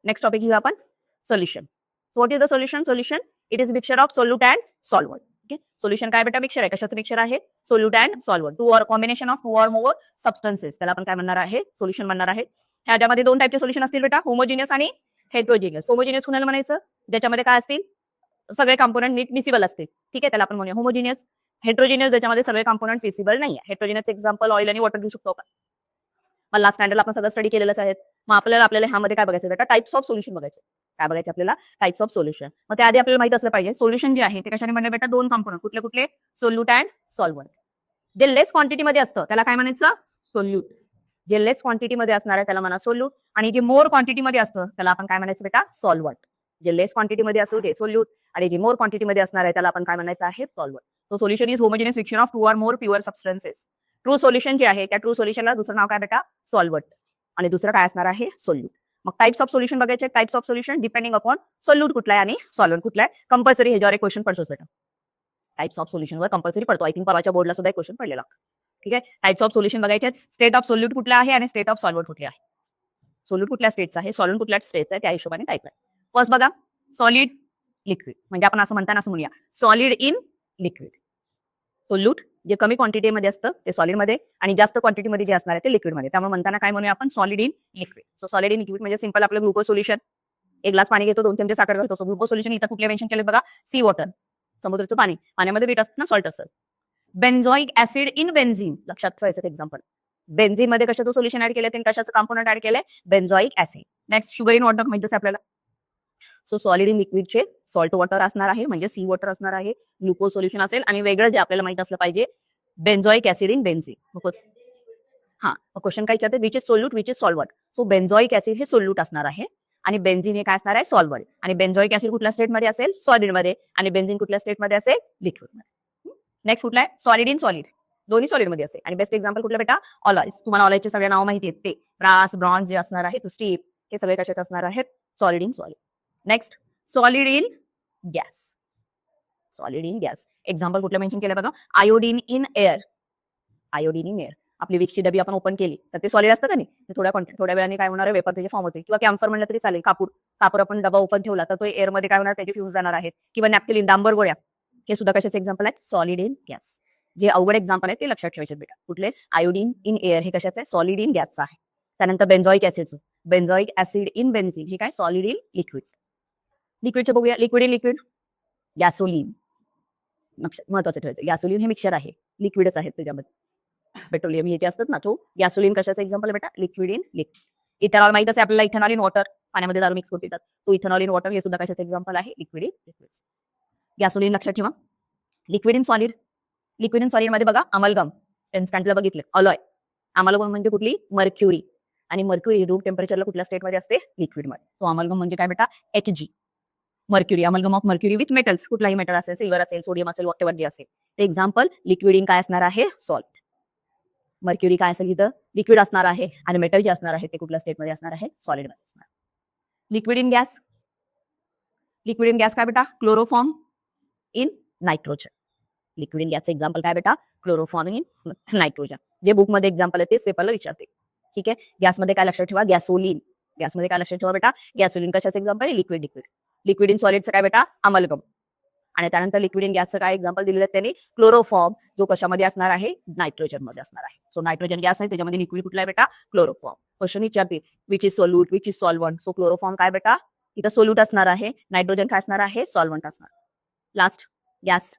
Next topic घेऊ आपण solution. So what is the solution? Solution it is mixture of solute and solvent. Okay, solution काय बेटा? Mixture आहे. कशाचं mixture आहे? Solute and solvent. To or combination of to or more substances, त्याला आपण काय म्हणणार आहे? सोल्युशन म्हणणार आहे. ह्याच्यामध्ये दोन टाईपचे सोल्युशन असतील बेटा, होमोजिनियस आणि हेट्रोजिनियस. होमोजिनियस कुणाला म्हणायचं? ज्याच्यामध्ये काय असतील? सगळे कंपोनंट नीट मिसिबल असतील. ठीक आहे, त्याला आपण म्हणूया होमोजिनियस. हेट्रोजिनियस ज्याच्यामध्ये सगळे कंपोनंट मिसिबल नाही आहे. हेट्रोजिनियस एक्झाम्पल ऑइल आणि वॉटर घेऊ शकतो का? मग लास्ट स्टँडर्डला आपण सगळं स्टडी केलेलंच आहे. मग आपल्याला ह्यामध्ये काय बघायचं बेटा? टाइप्स ऑफ सोल्युशन बघायचे. काय बघायचे आपल्याला? Types of solution. मग त्याआधी आपल्याला माहित असलं पाहिजे सोल्युशन जे आहे ते कशाने बनले बेटा? दोन कंपोनंट. कुठले कुठले? Solute and solvent. जे लेस क्वांटिटीमध्ये असतं त्याला काय म्हणायचं? सोल्यूट. जे लेस क्वांटिटीमध्ये असणार आहे त्याला म्हणा सोल्यूट, आणि जे मोर क्वांटिटीमध्ये असतं त्याला आपण काय म्हणायचं बेटा? सॉल्व्हंट. जे लेस क्वांटिटीमध्ये असू ते सोल्यूट, आणि जे मोर क्वांटिटीमध्ये असणार आहे त्याला आपण काय म्हणायचं आहे? Solvent. So solution is homogeneous mixture of to or more pure substances. True solution जे आहे त्या ट्रू सोल्युशनला दुसरं नाव काय बेटा? सॉल्व्हंट. आणि दुसरं काय असणार आहे? सोल्यूट. मग टाइप्स ऑफ सोल्युशन बघायचे. Types of solution depending upon solute कुठला आहे आणि सॉल्व्हंट कुठला आहे. कंपल्सरी ह्याच्यावर एक क्वेश्चन पडतोच बेटा. टाइप्स ऑफ सोल्युशनवर कंपल्सरी पडतो. आय थिंक परवाच्या बोर्डला सुद्धा एक क्वेश्चन पडलेला. ठीक आहे, टाइप्स ऑफ सोल्युशन बघायचे. स्टेट ऑफ सोल्यूट कुठला आहे आणि स्टेट ऑफ सॉल्व्हंट कुठले आहे. सोल्यूट कुठल्या स्टेटचा आहे, सॉल्व्हंट कुठल्या स्टेटचा आहे, त्या हिशोबाने टाइप आहे. फर्स्ट बघा, सॉलिड लिक्विड. म्हणजे आपण असं म्हणताना असं म्हणूया, सॉलिड इन लिक्विड. सोल्यूट जे कमी क्वांटिटीमध्ये असतं ते सॉलिडमध्ये, आणि जास्त क्वांटिटीमध्ये जे असणार आहे ते लिक्विडमध्ये. त्यामुळे म्हणताना काय म्हणूया आपण? Solid in liquid. So solid in liquid म्हणजे सिंपल आपलं ग्लुकोज सोल्युशन. एक ग्लास पाणी घेतो, 2 चमचे साखर घालतो. सो ग्लुकोज सोल्युशन इथं कुठले मेन्शन केले बघा? सी वॉटर, समुद्राचं पाणी. पाण्यामध्ये मीठ असतं ना, सॉल्ट असतं. बेन्झॉइक ऍसिड इन बेन्झीन, लक्षात ठेवायचं एक्झाम्पल. बेन्झीन मध्ये कशाचं सोल्युशन ऍड केलं आणि कशाचं कंपोनंट ऍड केलंय? Benzoic acid. Next, sugar in water माहिती आपल्याला. सो सॉलिड इन लिक्विडचे सॉल्ट वॉटर असणार आहे, म्हणजे सी वॉटर असणार आहे. ग्लुकोज सोल्युशन असेल, आणि वेगळं जे आपल्याला माहित असलं पाहिजे, बेन्झॉइक ऍसिड इन बेन्झीन. हा, क्वेश्चन काय विचारते? Which is solute, which is solvent. So benzoic acid हे सोल्यूट असणार आहे, आणि बेन्झीन हे काय असणार आहे? सॉल्व्हंट. आणि बेन्झॉइक ऍसिड कुठल्या स्टेटमध्ये असेल? सॉलिडमध्ये. आणि बेन्झीन कुठल्या स्टेटमध्ये असेल? लिक्विडमध्ये. नेक्स्ट कुठला आहे? Solid in solid. दोन्ही सॉलिडमध्ये असेल. आणि बेस्ट एक्झाम्पल कुठलं बेटा? ऑलॉइज. तुम्हाला ऑलॉइजचे सगळे नाव माहिती आहेत ते. ब्रास, ब्रॉन्झ जे असणार आहे, तो स्टील, हे सगळे कशाचे असणार आहेत? Solid in solid. Next, solid in gas. Solid in gas example कुठलं मेन्शन केलं बघा? Iodine in air. Iodine in air. आपली विक्सची डबी आपण ओपन केली तर ते सॉलिड असतं का नाही? ते थोड्या वेळाने काय होणार आहे? वेपर त्याचे फॉर्म होते. किंवा कॅम्फर म्हणलं तरी चालेल. कापूर आपण डबा ओपन ठेवला तर तो एअरमध्ये काय होणार? त्याचे फ्यूज जाणार आहेत. किंवा नॅपकिन, डांबर गोळ्या, हे सुद्धा कशाचे एक्झाम्पल आहेत? Solid in gas. जे अवघड एक्झाम्पल आहे ते लक्षात ठेवायचे बेटा. कुठले? आयोडीन इन एअर हे कशाचं आहे? सॉलिड इन गॅसचं आहे. त्यानंतर बेन्झॉइक ऍसिडचं, बेन्झॉइक ऍसिड इन बेन्झीन, हे काय? Solid in liquid. लिक्विडचं बघूया. Liquid in liquid, gasoline. महत्वाचं ठेवायचं, गॅसोलीन हे मिक्सचर आहे, लिक्विडच आहेत त्याच्यामध्ये. पेट्रोलियम हे जे असतात ना, तो गॅसोलीन कशाचं एक्झाम्पल बेटा? Liquid in liquid. इथेनॉल माहित असेल आपल्याला, इथेनॉल इन वॉटर, पाण्यामध्ये दारू मिक्स करून देतात. तो इथेनॉल इन वॉटर हे सुद्धा कशाचं एक्झाम्पल आहे? Liquid in liquid. गॅसोलीन लक्षात ठेवा. Liquid in solid. Liquid in solid मध्ये बघा, अमलगम. इन्स्टंटला बघितलं, अलॉय. अमलगम म्हणजे कुठली? मर्क्युरी. आणि मर्क्युरी रूम टेम्परेचरला कुठल्या स्टेटमध्ये असते? लिक्विडमध्ये. सो अमलगम म्हणजे काय बेटा? Hg. Mercury, amalgam of mercury with metals. कुठलाही मेटल असेल, सिल्वर असेल, सोडियम असेल, वॉटेवर जे असेल ते एक्झाम्पल. लिक्विड इन काय असणार आहे? सॉल्ट. मर्क्युरी काय असेल इथं? लिक्विड असणार आहे, आणि मेटल जे असणार आहे ते कुठल्या स्टेटमध्ये असणार आहे? सॉलिडमध्ये असणार. Liquid in gas. Liquid in gas काय बेटा? Chloroform in nitrogen. Liquid in गॅसचं एक्झाम्पल काय बेटा? Chloroform in nitrogen. जे बुकमध्ये एक्झाम्पल आहे ते पेपरला विचारते. ठीक आहे, गॅसमध्ये काय लक्षात ठेवा? गॅसोलीन. गॅसमध्ये काय लक्षात ठेवा बेटा? गॅसोलीन कशाचं एक्झाम्पल आहे? Liquid liquid. लिक्विड इन सॉलिडचं काय बेटा? अमलगम. आणि त्यानंतर लिक्विड इन गॅसचं काय एक्झाम्पल दिलेलं आहे त्यांनी? क्लोरोफॉर्म, जो कशामध्ये असणार आहे? नायट्रोजन मध्ये असणार आहे. सो नायट्रोजन गॅस आहे, त्याच्यामध्ये लिक्विड कुठला आहे बेटा? क्लोरोफॉर्म. क्वेश्चन विचारते which is solute, which is solvent. So chloroform काय बेटा? इथं सोल्यूट असणार आहे, नायट्रोजन काय असणार आहे? सॉल्व्हंट असणार. Last, gas.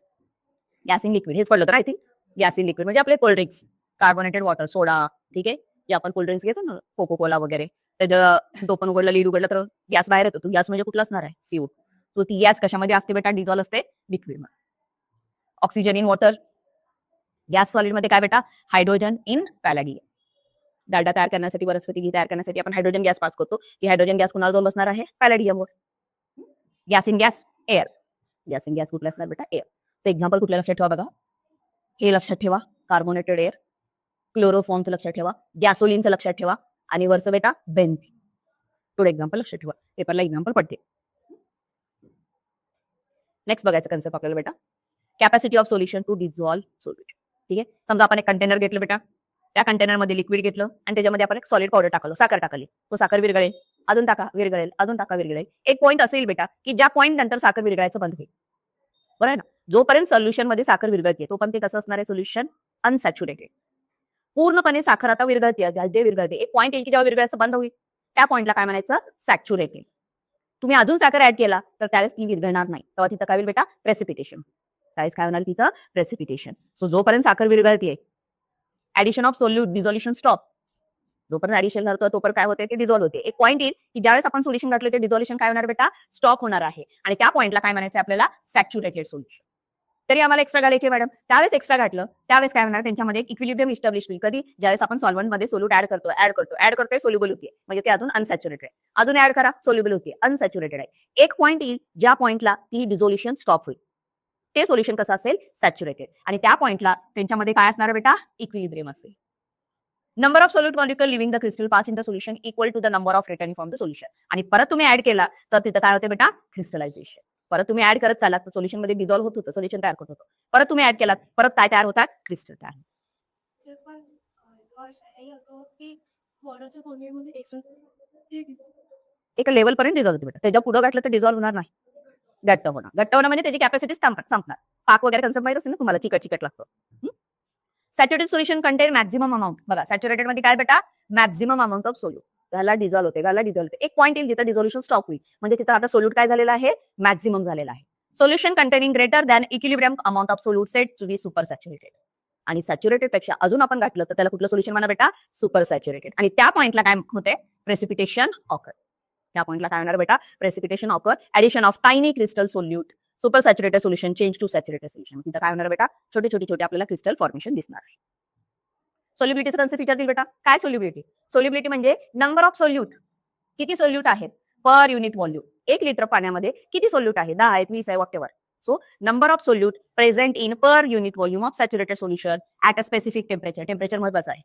Gas in liquid हेच पडलं तर I think. Gas in liquid म्हणजे आपले कोल्ड्रिंक्स, कार्बोनेटेड वॉटर, सोडा. ठीक आहे, जे आपण कोल्ड्रिंक्स घेतो ना, कोको कोला वगैरे, त्याचं टोपण उघडलं, लीड उघडलं तर गॅस बाहेर येतो. तो गॅस म्हणजे कुठला असणार आहे? CO. सो ती गॅस कशामध्ये असते बेटा? डिझॉल्व असते लिक्विडमध्ये. Oxygen in water. Gas solid मध्ये काय बेटा? Hydrogen in पॅलेडियम. डालडा तयार करण्यासाठी, वनस्पती घी तयार करण्यासाठी आपण हायड्रोजन गॅस पास करतो. की हायड्रोजन गॅस कुणाला जाऊन बसणार आहे? पॅलेडियमवर. Gas in gas, air. Gas in gas कुठला असणार बेटा? एअर. तर एक्झाम्पल कुठल्या लक्षात ठेवा बघा? हे लक्षात ठेवा, कार्बोनेटेड एअर. क्लोरोफॉर्मचं लक्षात ठेवा, गॅसोलीनचं लक्षात ठेवा, आणि वरचं बेटा बेन्झीन. थोडं एक्झाम्पल लक्षात ठेवा, पेपरला एक्झाम्पल पडते. नेक्स्ट बघायचं कन्सेप्ट आपल्याला बेटा, capacity of solution to dissolve solute. ठीक आहे, समजा आपण एक कंटेनर घेतलं बेटा, त्या कंटेनरमध्ये लिक्विड घेतलं आणि त्याच्यामध्ये आपण एक सॉलिड पावडर टाकलं, साखर टाकली. तो साखर विरघळेल, अजून टाका विरघळेल, अजून टाका विरघळेल. एक पॉईंट असेल बेटा की ज्या पॉईंट नंतर साखर विरघळायचं बंद होईल. बरं आहे ना. जोपर्यंत सोल्युशन मध्ये साखर विरघळते तोपर्यंत ते कसं असणार आहे सोल्युशन अनसॅच्युरेटेड. पूर्णपणे साखर आता विरघळते एक पॉईंट येईल की जेव्हा विरघळायचं बंद होईल त्या पॉईंटला काय म्हणायचं सॅच्युरेटेड. तुम्ही अजून साखर ऍड केला तर त्यावेळेस ती विरघळणार नाही, तेव्हा तिथं काय होईल बेटा प्रेसिपिटेशन. त्यावेळेस काय होणार तिथं प्रेसिपिटेशन. सो जोपर्यंत साखर विरघळते addition of solute dissolution stop. जोपर्यंत ऍडिशन करतो तोपर्यंत काय होते ते डिझॉल्व्ह होते. एक पॉईंट येईल की ज्यावेळेस आपण सोल्युशन घातलं ते डिझोल्युशन काय होणार बेटा स्टॉप होणार आहे आणि त्या पॉईंटला काय म्हणायचं आपल्याला सॅच्युरेटेड सोल्युशन. तरी आम्हाला एक्स्ट्रा घालायचे मॅडम, त्यावेळेस एक्स्ट्रा घातलं त्यावेळेस काय होणार त्यांच्यामध्ये एक इक्विलिब्रियम इस्टॅब्लिश होईल. कधी ज्यावेळेस आपण सॉल्व्हंट मध्ये सोल्यूट ऍड करतोय सोल्युबल होते म्हणजे ते अजून अनसॅच्युरेटेड आहे. अजून ऍड करा सोल्युबल होते अनसॅच्युरेटेड आहे. एक पॉईंट येईल ज्या पॉईंटला ती डिझोल्युशन स्टॉप होईल ते सोल्युशन कसं असेल सॅच्युरेटेड आणि त्या पॉईंटला त्यांच्यामध्ये काय असणार बेटा इक्विलिब्रियम असेल. Number of solute molecule leaving the crystal pass in the solution equal to the number of returning from the solution. आणि परत तुम्ही ऍड केला तर तिथं काय होते बेटा क्रिस्टलायझेशन. परत तुम्ही ऍड करत चालात तर सोल्युशन मध्ये डिझॉल्व्ह होत होतं सोल्युशन तयार होत होतं. परत तुम्ही ऍड केलात परत काय तयार होतात क्रिस्टल तयार. एक लेवल पर्यंत डिझॉल्व्ह होते बेटा, त्याच्या पुढे घातलं तर डिझॉल्व्ह होणार नाही, घट्ट होणार म्हणजे त्याची कॅपॅसिटी संपणार. पाक वगैरे कन्सेप्ट माहित असेल ना तुम्हाला, चिकट लागतो. Saturated solution content maximum amount. बघा सॅच्युरेटेड मध्ये काय बेटा मॅक्झिमम अमाउंट ऑफ सोल्यूट. घाला डिझॉल्व्ह होते. एक पॉईंट येईल तिथं डिझोल्युशन स्टॉप होईल म्हणजे तिथं आता सोल्यूट काय झालेला आहे मॅक्झिमम झालेला आहे. Solution containing greater than equilibrium amount of solute set to be super saturated. आणि सॅच्युरेटेड पेक्षा अजून आपण घातलं तर त्याला कुठलं सोल्युशन म्हणा बेटा सुपर सॅच्युरेटेड. आणि त्या पॉईंटला काय होते प्रेसिपिटेशन ऑकर. त्या पॉईंटला काय होणार बेटा precipitation occur. Addition of tiny crystal solute super saturated solution change to saturated solution. तिथं काय होणार बेटा छोटे आपल्याला क्रिस्टल फॉर्मेशन दिसणार आहे. सोल्युबिलिटीचं कन्सेप्ट विचारतील बेटा काय सोल्युबिलिटी म्हणजे नंबर ऑफ सोल्यूट किती सोल्यूट आहेत पर युनिट व्हॉल्यूम. 1 लिटर पाण्यामध्ये किती सोल्यूट आहे 10 आहेत 20 आहे whatever. So number of solute present in per unit volume of saturated solution at a specific temperature महत्वाचं आहे.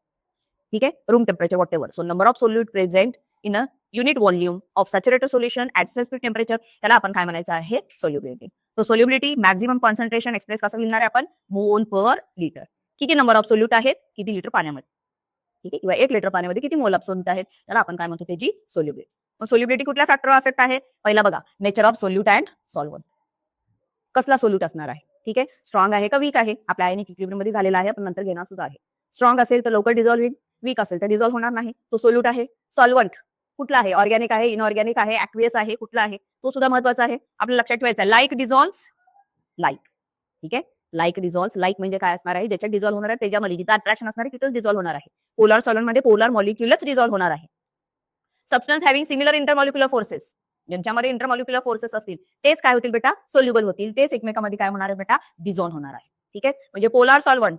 ठीक आहे room temperature whatever. So number of solute present in a unit volume of saturated solution at specific temperature त्याला आपण काय म्हणायचं आहे solubility. So solubility maximum concentration express कसं लिहिणार आहे आपण मोल पर लिटर. किती नंबर ऑफ सोल्यूट आहेत किती लिटर पाण्यामध्ये. ठीक आहे किंवा 1 लिटर पाण्यामध्ये किती मोल ऑफ सोल्यूट आहेत त्याला आपण काय म्हणतो त्याची सोल्युबिलिटी. मग सोल्युबिलिटी कुठल्या फॅक्टरवर अफेक्ट आहे पहिला बघा nature of solute and solvent. कसला सोल्यूट असणार आहे ठीक आहे स्ट्रॉंग आहे का वीक आहे. आपल्या आयनिक इक्विलिब्रियम मध्ये झालेला आहे पण नंतर घेणार सुद्धा आहे. स्ट्रॉंग असेल तर लवकर डिझॉल्व्ह होईल, वीक असेल तर डिझॉल्व्ह होणार नाही. तो सोल्यूट आहे. सॉल्व्हंट कुठला आहे ऑर्गॅनिक आहे इनऑर्गॅनिक आहे ऍक्वियस आहे कुठला आहे तो सुद्धा महत्वाचा आहे आपल्याला लक्षात ठेवायचा आहे. Like dissolve like. ठीक आहे लाईक डिझॉल्व्ह लाईक म्हणजे काय असणार आहे ज्याच्यात डिझॉल्व्ह होणार आहे त्याच्यामध्ये जिथं अट्रॅक्शन असणार आहे तिथंच डिझॉल्व्ह होणार आहे. पोलर सॉल्व्हंट मध्ये पोलर मॉलिक्युलच डिझॉल्व्ह होणार आहे. Substance having similar intermolecular forces ज्यांच्यामध्ये इंटरमॉलिक्युलर फोर्सेस असतील तेच काय होतील बेटा सोल्युबल होतील तेच एकमेकांमध्ये काय होणार आहे बेटा डिझॉल्व्ह होणार आहे. ठीक आहे म्हणजे पोलार सॉल्व्हंट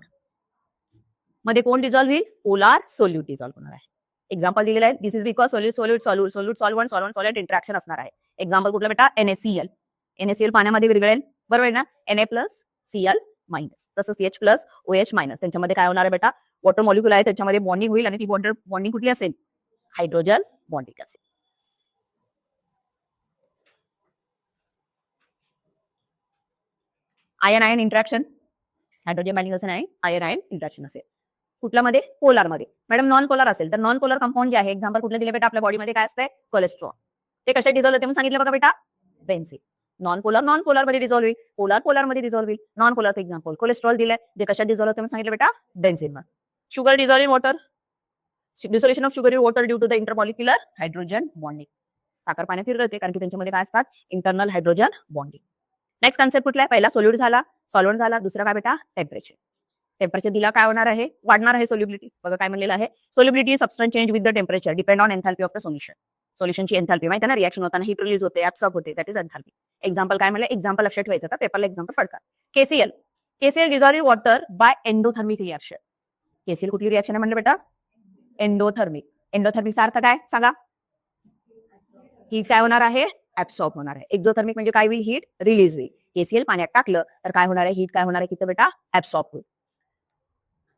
मध्ये कोण डिझॉल्व्ह होईल पोलार सोल्यूट डिझॉल्व्ह होणार आहे. एक्झाम्पल दिलेलं आहे this is because solute solvent interaction असणार आहे. एक्झाम्पल कुठलं बेटा NaCl. NaCl पाण्यामध्ये विरघळेल बरोबर ना Na+Cl- तसं CH+OH- त्यांच्यामध्ये काय होणार आहे बेटा वॉटर मॉलिक्युल आहे त्याच्यामध्ये बॉन्डिंग होईल आणि ती वॉटर बॉन्डिंग कुठली असेल हायड्रोजन बॉन्डिंग असेल. आयन इंटरॅक्शन हायड्रोजन बॉन्डिंग असेल नाही आयन इंटरॅक्शन असेल कुठल्या मध्ये पोलार मध्ये. मॅडम नॉन पोलार असेल तर नॉन पोलार कंपाऊंड जे आहे एक्झाम्पल कुठले दिले बेटा आपल्या बॉडीमध्ये काय असतंय कोलेस्ट्रॉल. ते कशा डिझॉल्व्ह होते म्हणून सांगितलं बघा बेटा बेन्झीन. नॉन पोलार मध्ये डिझॉल्व्ह होईल पोलार मध्ये डिझॉल्व्ह होईल. नॉन पोलार एक्झाम्पल कोलेस्ट्रॉल दिले जे कशा डिझॉल्व्ह होते म्हणून सांगितलं बेटा बेन्झीन मध्ये. Sugar dissolve in water dissolution of sugar in water due to the intermolecular hydrogen bonding. साखर पाण्यात विरघळते कारण की त्यांच्यामध्ये काय असतात internal hydrogen bonding. Next concept कुठला आहे पहिला सोल्यूट झाला सॉल्व्हंट झाला दुसरा काय बेटा टेम्परेचर दिला काय होणार आहे वाढणार आहे सोल्युबिलिटी. बघा काय म्हणलेलं आहे solubility substance change with the temperature depend on enthalpy of the solution. सोल्युशनची एन्थॅल्पी माहिती आहे ना रिएक्शन होताना हीट रिलीज होते ऍब्सॉर्ब होते दॅट इज एन्थॅल्पी. एक्झाम्पल काय म्हणलं एक्झाम्पल लक्षात ठेवायचं तर पेपरला एक्झाम्पल पडतात. KCl dissolve in water bye endothermic reaction. KCl कुठली रिएक्शन आहे म्हणलं बेटा एंडोथर्मिकचा अर्थ काय सांगा हीट काय होणार आहे ऍब्सॉर्ब होणार आहे. एक्झोथर्मिक म्हणजे काय होईल हीट रिलीज होईल. KCl पाण्यात टाकलं तर काय होणार आहे हीट काय होणार आहे तिथं बेटा ऍब्सॉर्ब होईल.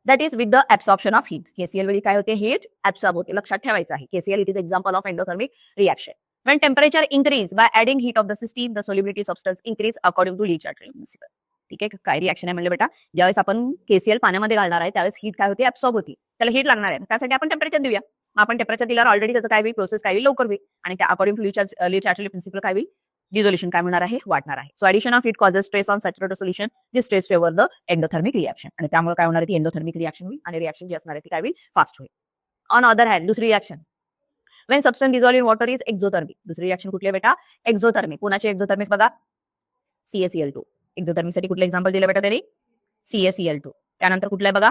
That is with the absorption of heat. KCl मध्ये काय होते हीट ऍब्सॉर्ब होते लक्षात ठेवायचं आहे. KCl it is example of endothermic reaction. When temperature increase by adding heat of the system, the solubility substance increase according to Lee chart principle. ठीक आहे काय रिएक्शन आहे म्हणलं बेटा ज्यावेळेस आपण KCl पाण्यामध्ये घालणार आहे त्यावेळेस हीट काय होती ऍब्सॉर्ब होती त्याला हीट लागणार आहे त्यासाठी आपण टेम्परेचर देऊया. आपण टेम्परेचर दिल्यावर ऑलरेडी त्याचं काय होईल, प्रोसेस काय होईल, लवकर होईल आणि त्या अकॉर्डिंग टू ली प्रिन्सिपल काय होईल, डिझोल्युशन काय होणार आहे, वाढणार आहे. So addition of it causes stress on saturated solution, this stress favour the endothermic reaction आणि त्यामुळे काय होणार आहे, ती एंडोथर्मिक रिएक्शन होईल आणि रिएक्शन जी असणार आहे ती काय होईल, फास्ट होईल. ऑन अदर हँड दुसरी reaction, when substance dissolved in water is exothermic. दुसरी रिएक्शन कुठली आहे बेटा, एक्झोथर्मिक. कोणाची एक्झोथर्मिक बघा, CaCl2. एक्झोथर्मिक साठी कुठलं एक्झाम्पल दिलं बेटा त्यांनी, CaCl2. त्यानंतर कुठलं आहे बघा,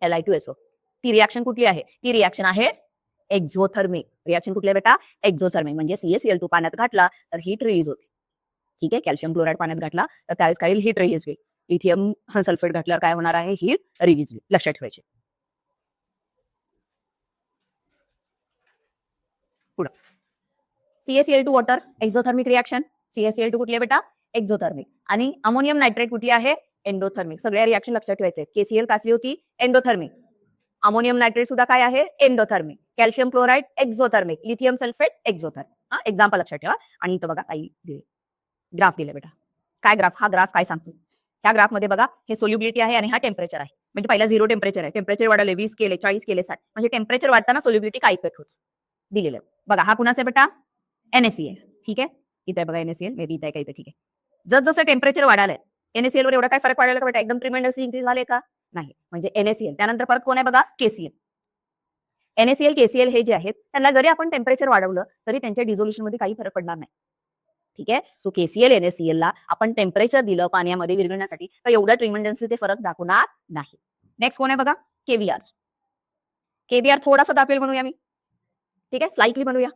Li2SO. ती रिएक्शन कुठली आहे, ती रिएक्शन आहे एक्झोथर्मिक. रिएक्शन कुठली आहे बेटा, एक्झोथर्मिक. म्हणजे CaCl2 पाण्यात घातला तर हीट रिलीज होते. ठीक आहे, कॅल्शियम क्लोराईड पाण्यात घातला तर त्यावेळेस काय हीट रिलीज होईल. लिथियम सल्फेट घातल्यावर काय होणार आहे, हीट रिलीज होईल. लक्षात ठेवायचे. CaCl2 water exothermic reaction. CaCl2 कुठली आहे बेटा, एक्झोथर्मिक. आणि अमोनियम नायट्रेट कुठली आहे, एंडोथर्मिक. सगळ्या रिएक्शन लक्षात ठेवायचे. KCl कसली होती, एंडोथर्मिक. अमोनियम नायट्रेट सुद्धा काय आहे, endothermic. Calcium chloride exothermic. Lithium sulphate exothermic. हा एक्झाम्पल लक्षात ठेवा. आणि इथं बघा काही ग्राफ दिले बेटा. काय ग्राफ, हा ग्राफ काय सांगतो, ह्या ग्राफ मध्ये बघा हे सोल्युबिलिटी आहे आणि हा टेम्परेचर आहे. म्हणजे पहिला 0 टेम्परेचर आहे, टेम्परेचर वाढवले 20 केले, 40 केले, 60. म्हणजे टेम्परेचर वाढताना सोल्युबिलिटी काय इफेक्ट होते दिलेलं आहे. बघा हा कुणाचा बेटा, NaCl. ठीक आहे, इथे आहे बघा NaCl, मे बी इथे काही, ठीक आहे. जसं टेम्परेचर वाढालंय NaCl वर एवढा काय फरक पडायला का बेटा, एकदम ट्रिमेंडसली इन्क्रीज झाले का, नाही. म्हणजे NaCl. त्यानंतर परत कोण आहे बघा, KCl. NaCl KCl हे जे आहेत त्यांना जरी आपण टेम्परेचर वाढवलं तरी त्यांच्या डिझोल्युशन मध्ये काही फरक पडणार नाही. ठीक आहे, सो KCl NaCl ला आपण टेम्परेचर दिलं पाण्यामध्ये विरघळण्यासाठी तर एवढा ट्रिमेंडसली ते फरक दाखवणार नाही. नेक्स्ट कोण आहे बघा, KBr. KBr थोडासा दाखवेल म्हणूया मी. ठीक आहे, स्लाइटली बनवूया.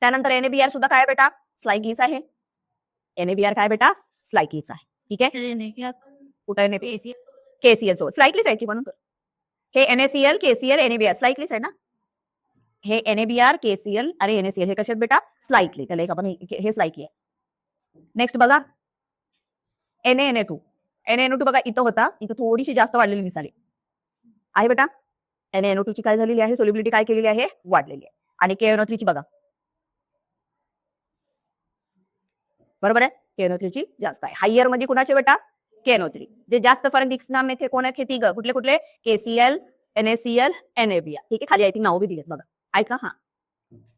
त्यानंतर NaBr सुद्धा काय बेटा, स्लाइटलीच आहे. NaBr काय बेटा, स्लाइटलीच आहे. ठीक आहे, कुठे आहे KCl सोबत स्लाइटलीच आहे की म्हणून हे NaCl KCl NaBr स्लाइटलीच आहे ना. हे NaBr KCl आणि NaCl हे कशात बेटा, स्लाइटली. त्याला एक आपण हे स्लाइटली आहे. नेक्स्ट बघा NaNO2 बघा इथं होता, इथं थोडीशी जास्त वाढलेली दिसाली आहे बेटा. NaNO2 ची काय झालेली आहे, सोल्युबिलिटी काय केलेली आहे, वाढलेली आहे. आणि KNO3 ची बघा, बरोबर आहे, KNO3 ची जास्त आहे. हायर म्हणजे कुणाचे बेटा, KNO3. जे जास्त फरक दिसणार नाही ते कोण आहेत, हे तिघ कुठले कुठले, KCl NaCl NaBr. ठीक आहे, खाली आय थिंक नाव बी दिलेत बघा, ऐका. हा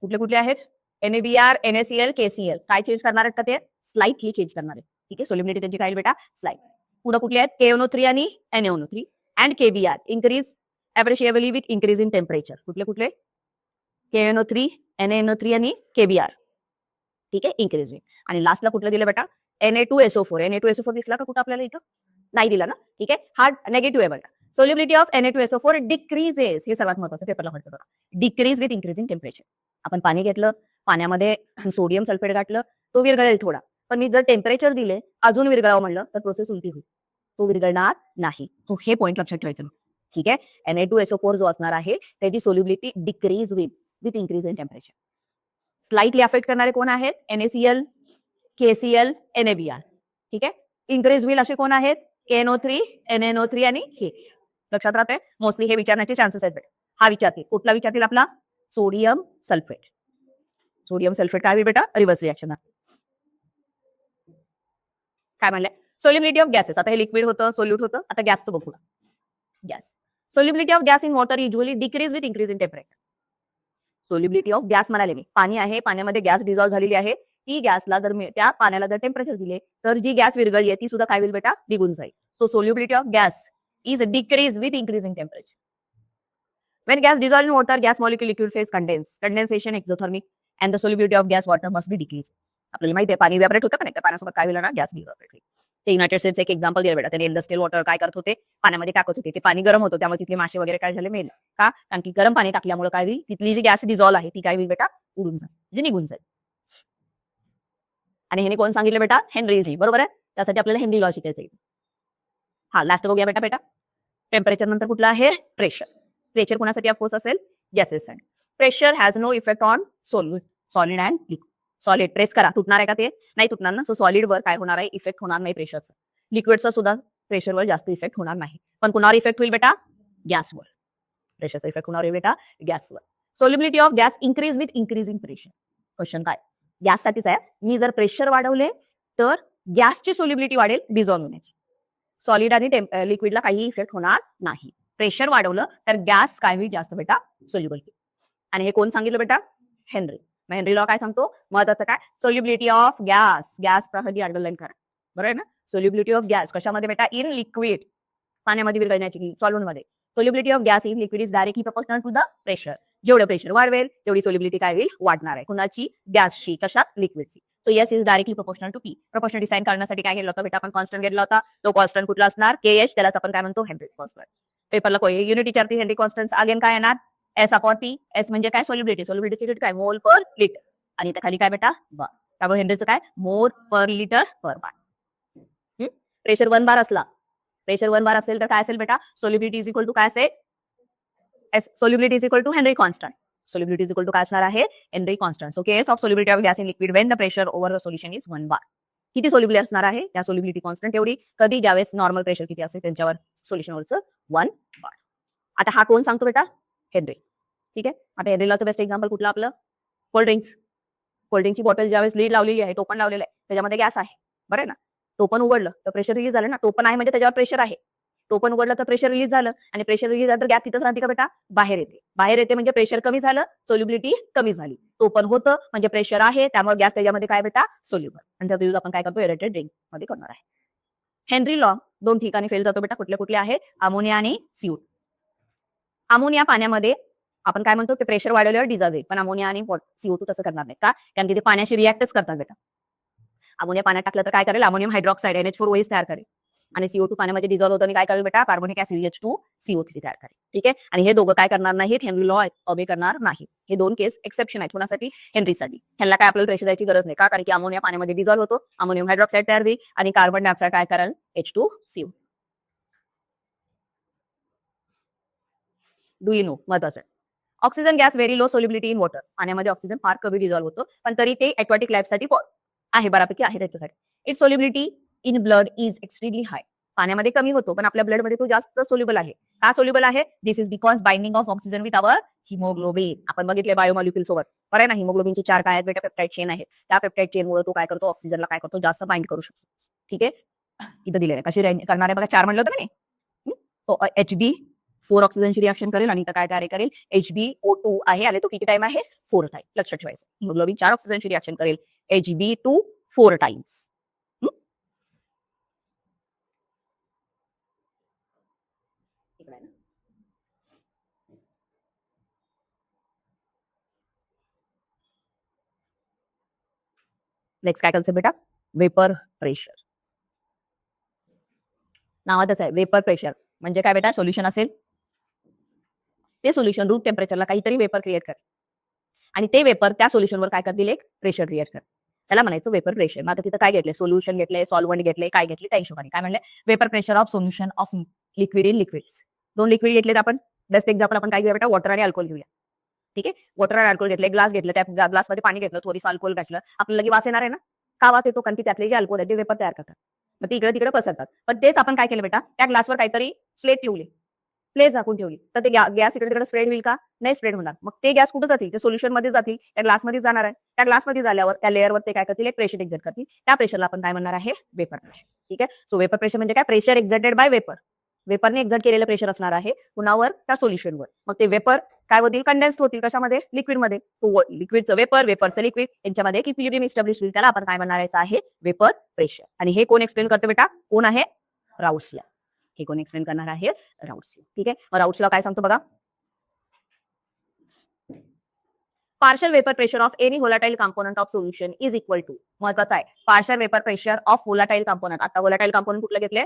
कुठले कुठले आहेत, NaBr NaCl KCl. काय चेंज करणार आहेत का ते, स्लाइटली चेंज करणार आहे. ठीक आहे, सोल्युबिलिटी त्यांची काय बेटा, स्लाइट. पुढे कुठले आहेत, KNO3 आणि NaNO3 and KBr increase appreciably with increase in temperature. कुठले कुठले, KNO3 NaNO3 आणि KBr. ठीक आहे, इन्क्रीज होईल. आणि लास्टला कुठलं दिलं बेटा, Na2SO4. Na2SO4 दिसला का कुठं आपल्याला, इथं नाही दिला ना. ठीक आहे, हा नेगेटिव्ह आहे बेटा. Solubility of Na2SO4 decreases. हे सर्वात महत्त्वाचं, पेपरला म्हणतो बघा, डिक्रीज विथ इन्क्रीजिंग टेम्परेचर. आपण पाणी घेतलं, पाण्यामध्ये सोडियम सल्फेट घातलं, तो विरघळेल थोडा. पण मी जर टेम्परेचर दिले अजून विरघळावं म्हणलं तर प्रोसेस उलटी होईल, तो विरघळणार नाही. सो हे पॉईंट लक्षात ठेवायचं. ठीक आहे, Na2SO4 जो असणार आहे त्याची solubility decrease with increase in temperature. Slightly affect करणारे कोण आहेत, NaCl KCl NaBr. ठीक आहे, इन्क्रीज होईल असे कोण आहेत, KNO3 NaNO3 आणि हे. लक्षात राहते, मोस्टली हे विचारण्याचे चान्सेस आहेत. हा विचारतील, कुठला विचारतील आपला, सोडियम सल्फेट. सोडियम सल्फेट काय होईल बेटा, रिव्हर्स रिएक्शन. काय म्हणले, सोल्युबिलिटी ऑफ गॅसेस. आता हे लिक्विड होतं, सोल्यूट होतं, आता गॅसचं बघू. Gas, solubility of gas in water usually decrease with increase in temperature. Solubility of gas म्हणाले मी, पाणी आहे, पाण्यामध्ये गॅस डिझॉल्व्ह झालेली आहे, ती गॅसला जर त्या पाण्याला जर टेम्परेचर दिले तर जी गॅस विरघळली आहे ती सुद्धा काय होईल बेटा, निघून जाईल. So solubility of gas is decrease with increase in temperature. When gas dissolved in water, gas molecule liquid phase condense. Condensation exothermic and the solubility of gas water must be decreased. आपल्याला माहिती आहे पाणी evaporate होतं का नाही, त्या पाण्यासोबत काय होईल ना, गॅस इव्हॅपोरेट होईल. ते युनायटेड स्टेट्स एक एक्झाम्पल दिलं बेटा, त्याने इंडस्ट्रियल वॉटर काय करत होते, पाण्यामध्ये टाकत होते, ते पाणी गरम होतं, त्यामुळे तिथले मासे वगैरे काय झाले, मेल का, कारण की गरम पाणी टाकल्यामुळे काय होईल, तिथली जी गॅस डिझॉल्व आहे ती काय होईल बेटा, उडून जाईल, म्हणजे निघून जाईल. आणि ह्याने कोण सांगितलं बेटा, हेनरी जी. बरोबर आहे, त्यासाठी आपल्याला हेनरी लॉ शिकायचं आहे. हा लास्ट बघूया बेटा. टेम्परेचर नंतर कुठला आहे, प्रेशर. प्रेशर कोणासाठी ऑफकोर्स असेल, gases. Pressure has no effect on solid and liquid. Solid press करा, तुटणार आहे का, ते नाही तुटणार ना. सो सॉलिडवर काय होणार आहे, इफेक्ट होणार नाही प्रेशरचा. लिक्विडचा सुद्धा प्रेशरवर जास्त इफेक्ट होणार नाही. पण कुणावर इफेक्ट होईल बेटा, गॅसवर. प्रेशरचा इफेक्ट होणार आहे बेटा, गॅसवर. Solubility of gas increase with increasing pressure. Question काय, गॅससाठीच आहे. मी जर प्रेशर वाढवले तर गॅसची सोल्युबिलिटी वाढेल डिझॉल्व्ह होण्याची. सॉलिड आणि लिक्विडला काही इफेक्ट होणार नाही. प्रेशर वाढवलं तर गॅस काय होईल जास्त बेटा सोल्युबल होईल. आणि हे कोण सांगितलं बेटा हेनरी. मग हेनरी लॉ काय सांगतो महत्वाचं काय सोल्युबिलिटी ऑफ गॅस. गॅस कधी अंडरलाईन करा बरोबर आहे ना. सोल्युबिलिटी ऑफ गॅस कशामध्ये बेटा इन लिक्विड पाण्यामध्ये विरघळण्याची सॉल्व्हेंट मध्ये. Solubility of gas in liquid is directly proportional to the pressure. जेवढं प्रेशर वाढवेल तेवढी सोल्युबिलिटी काय होईल वाढणार आहे. कुणाची गॅसची कशात लिक्विडची. तो yes is directly proportional to P. Proportional design करण्यासाठी काय घेतलं होतं बेटा आपण कॉन्स्टंट घेतला होता. तो कॉन्स्टंट कुठला असणार KH त्यालाच आपण काय म्हणतो हेनरी कॉन्स्टंट. पेपरला युनिट विचारते हेनरी कॉन्स्टंट अगेन काय येणार एस अपॉन पी. एस म्हणजे काय सोल्युबिलिटी. सोल्युबिलिटी युनिट काय मोल पर लिटर आणि त्या खाली काय बेटा बार. त्यामुळे हेनरीचं काय मोल पर लिटर पर बार. प्रेशर 1 बार असला प्रेशर 1 बार असेल तर काय असेल बेटा सोल्युबिलिटी इज इक्वल टू काय असेल solubility is equal to Henry constant. Solubility is equal to काय असणार आहे Henry constant. So case of solubility of gas in liquid when the pressure over the solution is 1 bar. किती solubility असणार आहे त्या solubility constant एवढी कधी ज्यावेळेस नॉर्मल प्रेशर किती असेल त्यांच्यावर सोल्युशनवरचं 1 बार. आता हा कोण सांगतो बेटा हेनरी. ठीक आहे. आता हेनरी लॉचं बेस्ट एक्झाम्पल कुठलं आपलं कोल्ड्रिंक्स. कोल्ड्रिंकची बॉटल ज्यावेळेस लीड लावलेली आहे टोपण लावलेलं आहे त्याच्यामध्ये गॅस आहे बरं आहे ना. टोपण उघडलं तर प्रेशर रिलीज झालं ना. टोपण आहे म्हणजे त्याच्यावर प्रेशर आहे. टोपण उघडलं तर प्रेशर रिलीज झालं आणि प्रेशर रिलीज झालं तर गॅस तिथंच राहते का बेटा बाहेर येते. बाहेर येते म्हणजे प्रेशर कमी झालं सोल्युबिलिटी कमी झाली. टोपण होतं म्हणजे प्रेशर आहे त्यामुळे गॅस त्याच्यामध्ये काय बेटा सोल्युबल. आणि त्याचा यूज आपण काय करतो एरेटेड ड्रिंक मध्ये करणार आहे. हेनरी लॉ 2 ठिकाणी फेल जातो बेटा. कुठले कुठले आहे अमोनिया आणि CO2. अमोनिया पाण्यामध्ये आपण काय म्हणतो ते प्रेशर वाढवल्यावर डिझॉल्व्ह होईल. पण अमोनिया आणि CO2 तसं करणार नाही का कारण की ते पाण्याशी रिॲक्टच करतात बेटा. अमोनिया पाण्यात टाकलं तर काय करेल अमोनियम हायड्रॉक्साईड NH4OH तयार करेल आणि CO2 पाण्यामध्ये डिझॉल्व्ह होतं आणि काय करेल बेटा कार्बोनिक ऍसिड H2CO3 तयार करेल. ठीक आहे. आणि हे दोघं काय करणार नाहीत हेनरी लॉ ऑबे करणार नाही. हे 2 केस एक्सेप्शन आहेत कोणासाठी हेनरीसाठी. ह्याला काय आपल्याला प्रेशर द्यायची गरज नाही का कारण की अमोनिया पाण्यामध्ये डिझॉल्व्ह होतो अमोनियम हायड्रॉक्साईड तयार होईल आणि कार्बन डायऑक्साईड काय करेल H2CO. डू यू नो महत्वाचं आहे. Oxygen gas very low solubility in water. पाण्यामध्ये ऑक्सिजन फार कमी डिझॉल्व्ह होतो पण तरी ते एक्वाटिक लाईफसाठी आहे बऱ्यापैकी आहे त्याच्यासाठी. Its solubility in blood is extremely high. पाण्यामध्ये कमी होतो पण आपल्या ब्लडमध्ये तो जास्त सोल्युबल आहे. का सोल्युबल आहे this is because binding of oxygen with our haemoglobin. आपण बघितले बायोमॉलिक्युल सोबत बरं आहे ना. हिमोग्लोबिनचे 4 काय आहेत बेटा पेप्टाइड चेन आहेत. त्या पेप्टाइड चेनमुळे तो काय करतो ऑक्सिजनला काय करतो जास्त बाइंड करू शकतो. ठीक आहे. इथं दिलेलं आहे कशी करणार आहे बघा 4 म्हणलं होतं ना. तो HB4 ऑक्सिजनची रिएक्शन करेल आणि काय तयार करेल HbO2 आहे आणि तो किती टाइम आहे 4 टाइम. लक्षात ठेवायचं हिमोग्लोबिन 4 ऑक्सिजनची रिएक्शन करेल HB2 4 टाइम्स. नेक्स्ट काय करायचं बेटा वेपर प्रेशर. नावातच आहे वेपर प्रेशर म्हणजे काय बेटा सोल्युशन असेल ते सोल्युशन रूम टेम्परेचरला काहीतरी वेपर क्रिएट कर आणि ते वेपर त्या सोल्युशनवर काय करतील एक प्रेशर क्रिएट कर. त्याला म्हणायचं वेपर प्रेशर. मग आता तिथं काय घेतले सोल्युशन घेतले सॉल्वंट घेतले काय घेतले त्या हिशोबाने काय म्हणले vapour pressure of solution of liquid in liquids. 2 liquid घेतलेत आपण. बेस्ट एक्झाम्पल आपण काय घेऊया बेटा वॉटर आणि अल्कोहोल घेऊया. ठीक आहे. वॉटर आणि अल्कोहोल घेतले ग्लास घेतलं त्या ग्लासमध्ये पाणी घेतलं थोडीसं अल्कोहोल घातलं आपल्याला लगे वास येणार आहे ना. का वास येतो कारण की त्यातले जे अल्कोहोल आहे ते वेपर तयार करतात मग ते इकडे तिकडे पसरतात. पण तेच आपण काय केलं बेटा त्या ग्लासवर काहीतरी प्लेट ठेवली प्लेट झाकून ठेवली तर ते गॅस इकडे तिकडे स्प्रेड होईल का नाही स्प्रेड होणार. मग ते गॅस कुठे जातील ते सोल्युशन मध्ये जातील त्या ग्लासमध्ये जाणार आहे. त्या ग्लासमध्ये झाल्यावर त्या लेअरवर ते काय करतील एक प्रेशर एक्झर्ट करतील. त्या प्रेशरला आपण काय म्हणणार आहे वेपर प्रेशर. ठीक आहे. सो वेपर प्रेशर म्हणजे काय प्रेशर एक्झर्टेड बाय वेपर. वेपरने एक्झर्ट केलेलं प्रेशर असणार आहे कुणावर त्या सोल्युशनवर. मग ते वेपर काय होतील कंडेन्स होतील कशामध्ये लिक्विडमध्ये. तो लिक्विडचं वेपर वेपरचं लिक्विड यांच्यामध्ये इक्विलिब्रियम इस्टॅब्लिश होईल त्याला आपण काय म्हणायचं आहे वेपर प्रेशर. आणि हे कोण एक्सप्लेन करतो बेटा कोण आहे राऊट्स लॉ. हे कोण एक्सप्लेन करणार आहे राऊट्स लॉ. ठीक आहे. मग राऊट्स लॉ काय सांगतो बघा partial vapor pressure of any volatile component of solution is equal to महत्वाचा आहे partial vapor pressure of volatile component. आता volatile component कुठलं घेतले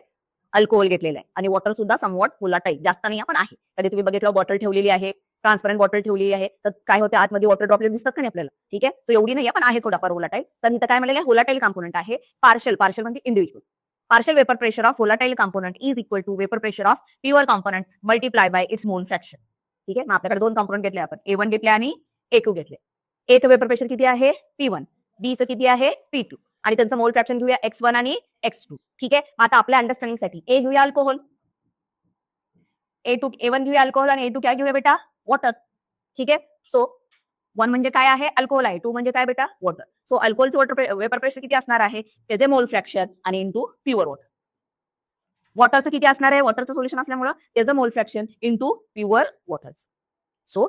अल्कोहोल घेतलेलं आहे आणि वॉटर सुद्धा समवॉट volatile जास्त नाही पण आहे. कधी तुम्ही बघितलं बॉटल ठेवलेली आहे ट्रान्सपरंट बॉटल ठेवलेली आहे तर काय होते आतमध्ये वॉटर ड्रॉपलेट दिसतात का नाही आपल्याला. ठीक आहे. तो एवढी नाही पण आहे थोडाफार volatile. तर इथं काय म्हणलेलं आहे volatile component आहे partial म्हणजे individual. Partial vapor pressure of volatile component is equal to vapor pressure of pure component multiplied by its mole fraction. ठीक आहे. मग आपल्याकडे 2 कॉम्पोनंट घेतले आपण A1 घेतले आणि A2 घेतले. एचं वेपर प्रेशर किती आहे P1 बीचं किती आहे P2 आणि त्यांचं मोल फ्रॅक्शन घेऊया X1 आणि X2. ठीक आहे. आता आपल्या अंडरस्टँडिंगसाठी A घेऊया अल्कोहोल A1 घेऊया अल्कोहोल आणि A2 काय घेऊया बेटा वॉटर. ठीक आहे. सो 1 म्हणजे काय आहे अल्कोहोल आहे 2 म्हणजे काय बेटा वॉटर. सो अल्कोहोलचं वॉटर वेपर प्रेशर किती असणार आहे त्याचे मोल फ्रॅक्शन आणि इंटू प्युअर वॉटर. वॉटरचं किती असणार आहे, वॉटरचं सोल्युशन असल्यामुळे त्याचं मोल fraction into pure water. So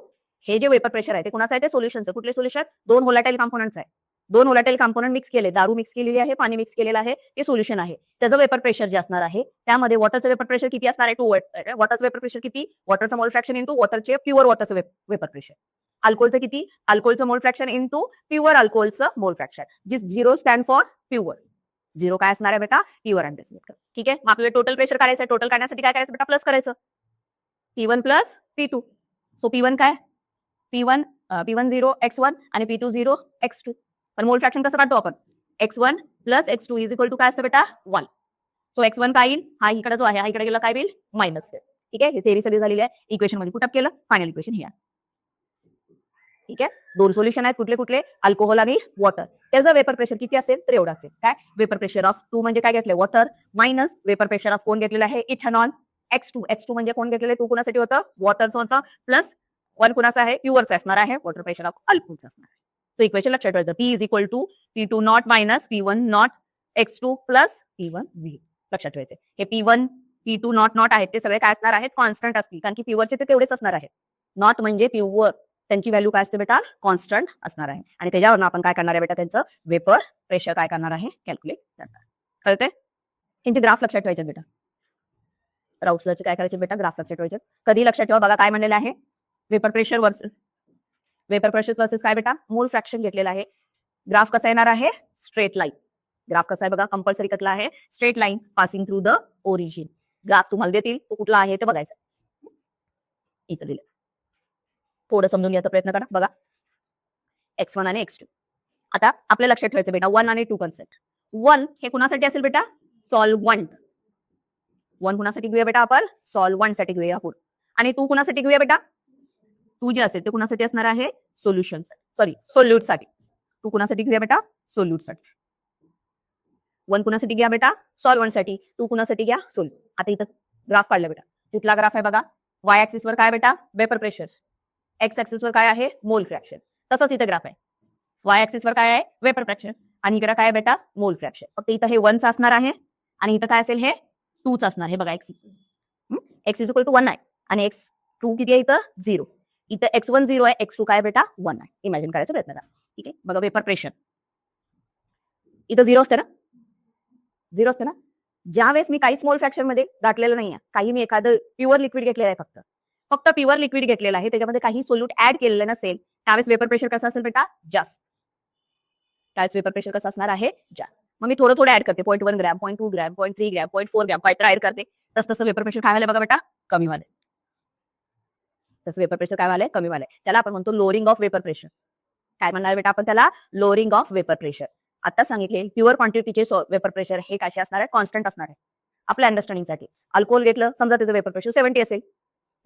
हे जे वेपर प्रेशर आहे ते कुणाचं आहे, ते सोल्युशनचं. कुठले सोल्युशन, 2 व्होलाटाईल कॉम्पोनंट्स आहे. 2 व्होलाटाईल कॉम्पोनंट मिक्स केले, दारू मिक्स केलेली आहे, पाणी मिक्स केलेलं आहे, हे सोल्युशन आहे. त्याचं वेपर प्रेशर जे असणार आहे त्यामध्ये वॉटरचं वेपर प्रेशर किती असणार आहे, 2 वॉटरचं वेपर प्रेशर किती, वॉटरचं मोल फ्रॅक्शन इंटू वॉटरचे प्युअर वॉटरचं वेपर प्रेशर. अल्कोहोलचं किती, अल्कोहोलचं मोल फ्रॅक्शन इंटू प्युअर अल्कोहोलचं मोल फ्रॅक्शन. जी 0 स्टँड फॉर प्युअर. 0 काय असणार आहे बेटा, प्युअर अँटीसिमेट. ठीक आहे, मग आपल्याला टोटल प्रेशर काढायचं आहे. टोटल काढण्यासाठी काय करायचं बेटा, प्लस करायचं, P1 plus P2. So P1 काय, P1 0 x1 आणि P2 0 x2. पण मोल फ्रॅक्शन कसं काढतो आपण, x1 plus x2 is equal to काय असतं बेटा, 1. सो x1 काय येईल, हा इकडे जो आहे हा इकडे गेला काय येईल, मायनस. ठीक आहे, हे थेरी सगळी झालेली आहे. इक्वेशन मध्ये पुटअप केलं, फायनल इक्वेशन हे आहे. ठीक आहे, 2 सोल्युशन आहेत, कुठले कुठले, अल्कोहोल आणि वॉटर. त्याचं वेपर प्रेशर किती असेल तर एवढं असेल. काय, वेपर प्रेशर ऑफ 2 म्हणजे काय घेतलंय, water, minus vapour pressure of कोण घेतलेलं आहे, इथेनॉल, x2 म्हणजे कोण घेतलेलं आहे, 2 कुणासाठी होतं, वॉटरचं होतं, प्लस 1 कुणाचं आहे, प्युअरचं असणार आहे, वॉटर प्रेशर ऑफ अल्कोहोलचं असणार आहे. तो इक्वेशन लक्षात ठेवायचं, P is equal to P2 not minus P1 not x2 plus P1 0. लक्षात ठेवायचं, हे P1 P2 नॉट आहेत ते सगळे काय असणार आहेत, कॉन्स्टंट असतील, कारण की प्युअरचे ते तेवढेच असणार आहेत. नॉट म्हणजे प्युअर, त्यांची व्हॅल्यू काय असते बेटा, कॉन्स्टंट असणार आहे. आणि त्याच्यावरून आपण काय करणार आहे बेटा, त्यांचं वेपर प्रेशर काय करणार आहे, कॅल्क्युलेट करणार. कळते, त्यांचे ग्राफ लक्षात ठेवायचे बेटा. राऊसलरचे काय करायचे बेटा, ग्राफ लक्षात ठेवायचे. कधी लक्षात ठेवा बघा, काय म्हणलेलं आहे, वेपर प्रेशर वर्सेस काय बेटा, मोल फ्रॅक्शन घेतलेलं आहे. ग्राफ कसा येणार आहे, स्ट्रेट लाईन. ग्राफ कसा आहे बघा, कंपल्सरी कसला आहे, straight line passing through the origin. Graph तुम्हाला देतील, तो कुठला आहे ते बघायचं. इथं दिलं, थोडं समजून घ्यायचा प्रयत्न करा. बघा, x1 आणि x2. आता आपल्या लक्षात ठेवायचं बेटा 1 आणि 2 कन्सेप्ट. 1 हे कुणासाठी असेल बेटा, सॉल्व्हंट. 1 कुणासाठी घेऊया बेटा आपण, सॉल्व्हंट साठी घेऊया आपण. आणि 2 कुणासाठी घेऊया बेटा, 2 जे असेल ते कुणासाठी असणार आहे, सोल्युशन, सोल्यूट साठी. 2 कुणासाठी घेऊया बेटा, सोल्यूट साठी. 1 कुणासाठी घ्या बेटा, सॉल्व्हंट साठी. 2 कुणासाठी घ्या, सोल्यूट. आता इथं ग्राफ काढला बेटा, कुठला ग्राफ आहे बघा, y ऍक्सिस वर काय बेटा, वेपर प्रेशर, एक्स ऍक्सिस वर काय आहे, मोल फ्रॅक्शन. तसंच इथं ग्राफ आहे, y ऍक्सिस वर काय आहे, वेपर फ्रॅक्शन, आणि इकडे काय बेटा, मोल फ्रॅक्शन. फक्त इथं हे 1 असणार आहे आणि इथं काय असेल, हे 2 असणार. हे बघा, x इज इक्वल टू 1 आहे आणि x2 किती आहे, इथं 0. इथं x1 0 आहे, x2 काय बेटा 1 आहे. इमॅजिन करायचा प्रयत्न करा. ठीक आहे, बघा, वेपर प्रेशर इथं 0 असते ना, 0 असते ना. ज्यावेळेस मी काहीच मोल फ्रॅक्शन मध्ये दाटलेलं नाहीये, काही मी एखादं प्युअर लिक्विड घेतलेलं आहे, फक्त प्युअर लिक्विड घेतलेलं आहे, त्याच्यामध्ये काही सोल्यूट ऍड केलेलं नसेल, त्यावेळेस वेपर प्रेशर कसं असेल बेटा, जास्त. त्यावेळेस वेपर प्रेशर कसं असणार आहे, जास्त. मग मी थोडं थोडं ऍड करते, 0.1 ग्रॅम, 0.2 ग्रॅम, 0.3 ग्रॅम, 0.4 ग्रॅम, काहीतरी ऍड करते. तसं वेपर प्रेशर काय व्हायला बघा बेटा, कमी व्हायला. तसं वेपर प्रेशर काय व्हायला, कमी व्हायला. त्याला आपण म्हणतो लोअरिंग ऑफ वेपर प्रेशर. काय म्हणणार बेटा आपण त्याला, लोअरिंग ऑफ वेपर प्रेशर. आता सांगितले प्युअर क्वांटिटीचे वेपर प्रेशर हे कसे असणार आहे, कॉन्स्टंट असणार आहे. आपल्या अंडरस्टँडिंगसाठी अल्कोहोल घेतलं समजा त्याचं वेपर प्रेशर 70 असेल,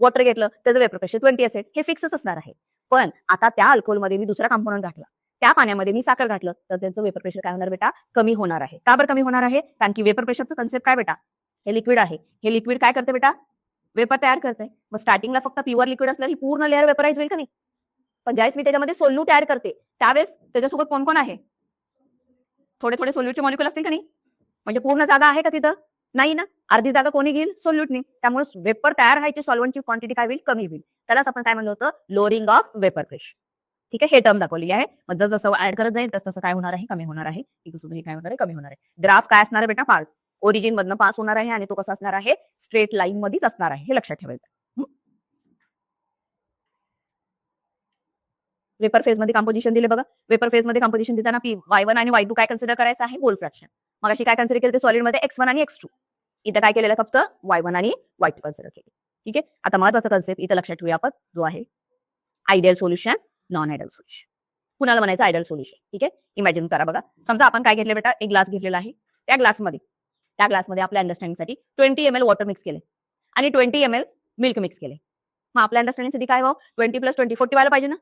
वॉटर घेतलं त्याचं वेपर प्रेशर 20 असेल, हे फिक्सच असणार आहे. पण आता त्या अल्कोहोलमध्ये मी दुसरा कंपोनंट घातला, त्या पाण्यामध्ये मी साखर घातलं, तर त्यांचं वेपर प्रेशर काय होणार बेटा, कमी होणार आहे. का बरं कमी होणार आहे, कारण की वेपर प्रेशरचं कन्सेप्ट काय बेटा, हे लिक्विड आहे, हे लिक्विड काय करते बेटा, वेपर तयार करते. मग स्टार्टिंगला फक्त प्युअर लिक्विड असल्यावर ही पूर्ण लेअर वेपराइज होईल का नाही, पण ज्यावेळेस मी त्याच्यामध्ये सोल्यूट ऍड करते त्यावेळेस त्याच्यासोबत कोण कोण आहे, थोडे थोडे सोल्यूटचे मॉलिक्युल असतील का नाही, म्हणजे पूर्ण जागा आहे का तिथं, नाही ना. अर्धी जागा कोणी घेईल, सोल्यूटने. त्यामुळे वेपर तयार व्हायची सॉल्व्हंटची क्वांटिटी काय होईल, कमी होईल. त्यालाच आपण काय म्हणलं होतं, लोअरिंग ऑफ वेपर प्रेशर. ठीक आहे, हे टर्म दाखवली आहे. मग जसं ऍड करत जाईल तसं काय होणार आहे, कमी होणार आहे. इथे सुद्धा हे काय होणार आहे, कमी होणार आहे. ग्राफ काय असणार आहे बेटा, पार्ट ओरिजिन मधनं पास होणार आहे आणि तो कसा असणार आहे, स्ट्रेट लाईन मध्येच असणार आहे, हे लक्षात ठेवायचं. वेपर फेज मध्ये कंपोजिशन दिले बघा. वेपर फेज मध्ये कंपोजिशन देताना y1 आणि y2 काय कन्सिडर करायचं आहे, मोल फ्रॅक्शन. मग अशी काय कन्सिडर केलं ते सॉलिड मध्ये x1 आणि x2. इथं काय केलेलं फक्त y1 आणि y2 कन्सिडर केले. ठीक आहे, आता महत्वाचा कन्सेप्ट इथं लक्षात ठेवूया आपण, जो आहे ideal solution, non ideal solution. कुणाला म्हणायचं आयडियल सोल्युशन. ठीक आहे, इमॅजिन करा बघा, समजा आपण काय घेतलं बेटा, एक ग्लास घेतलेला आहे, त्या ग्लासमध्ये आपल्या अंडरस्टँडिंगसाठी 20 ml वॉटर मिक्स केले आणि 20 ml मिल्क मिक्स केले. मग आपल्या अंडरस्टँडिंगसाठी काय व्हावं, 20 + 20 40 व्हायला पाहिजे ना,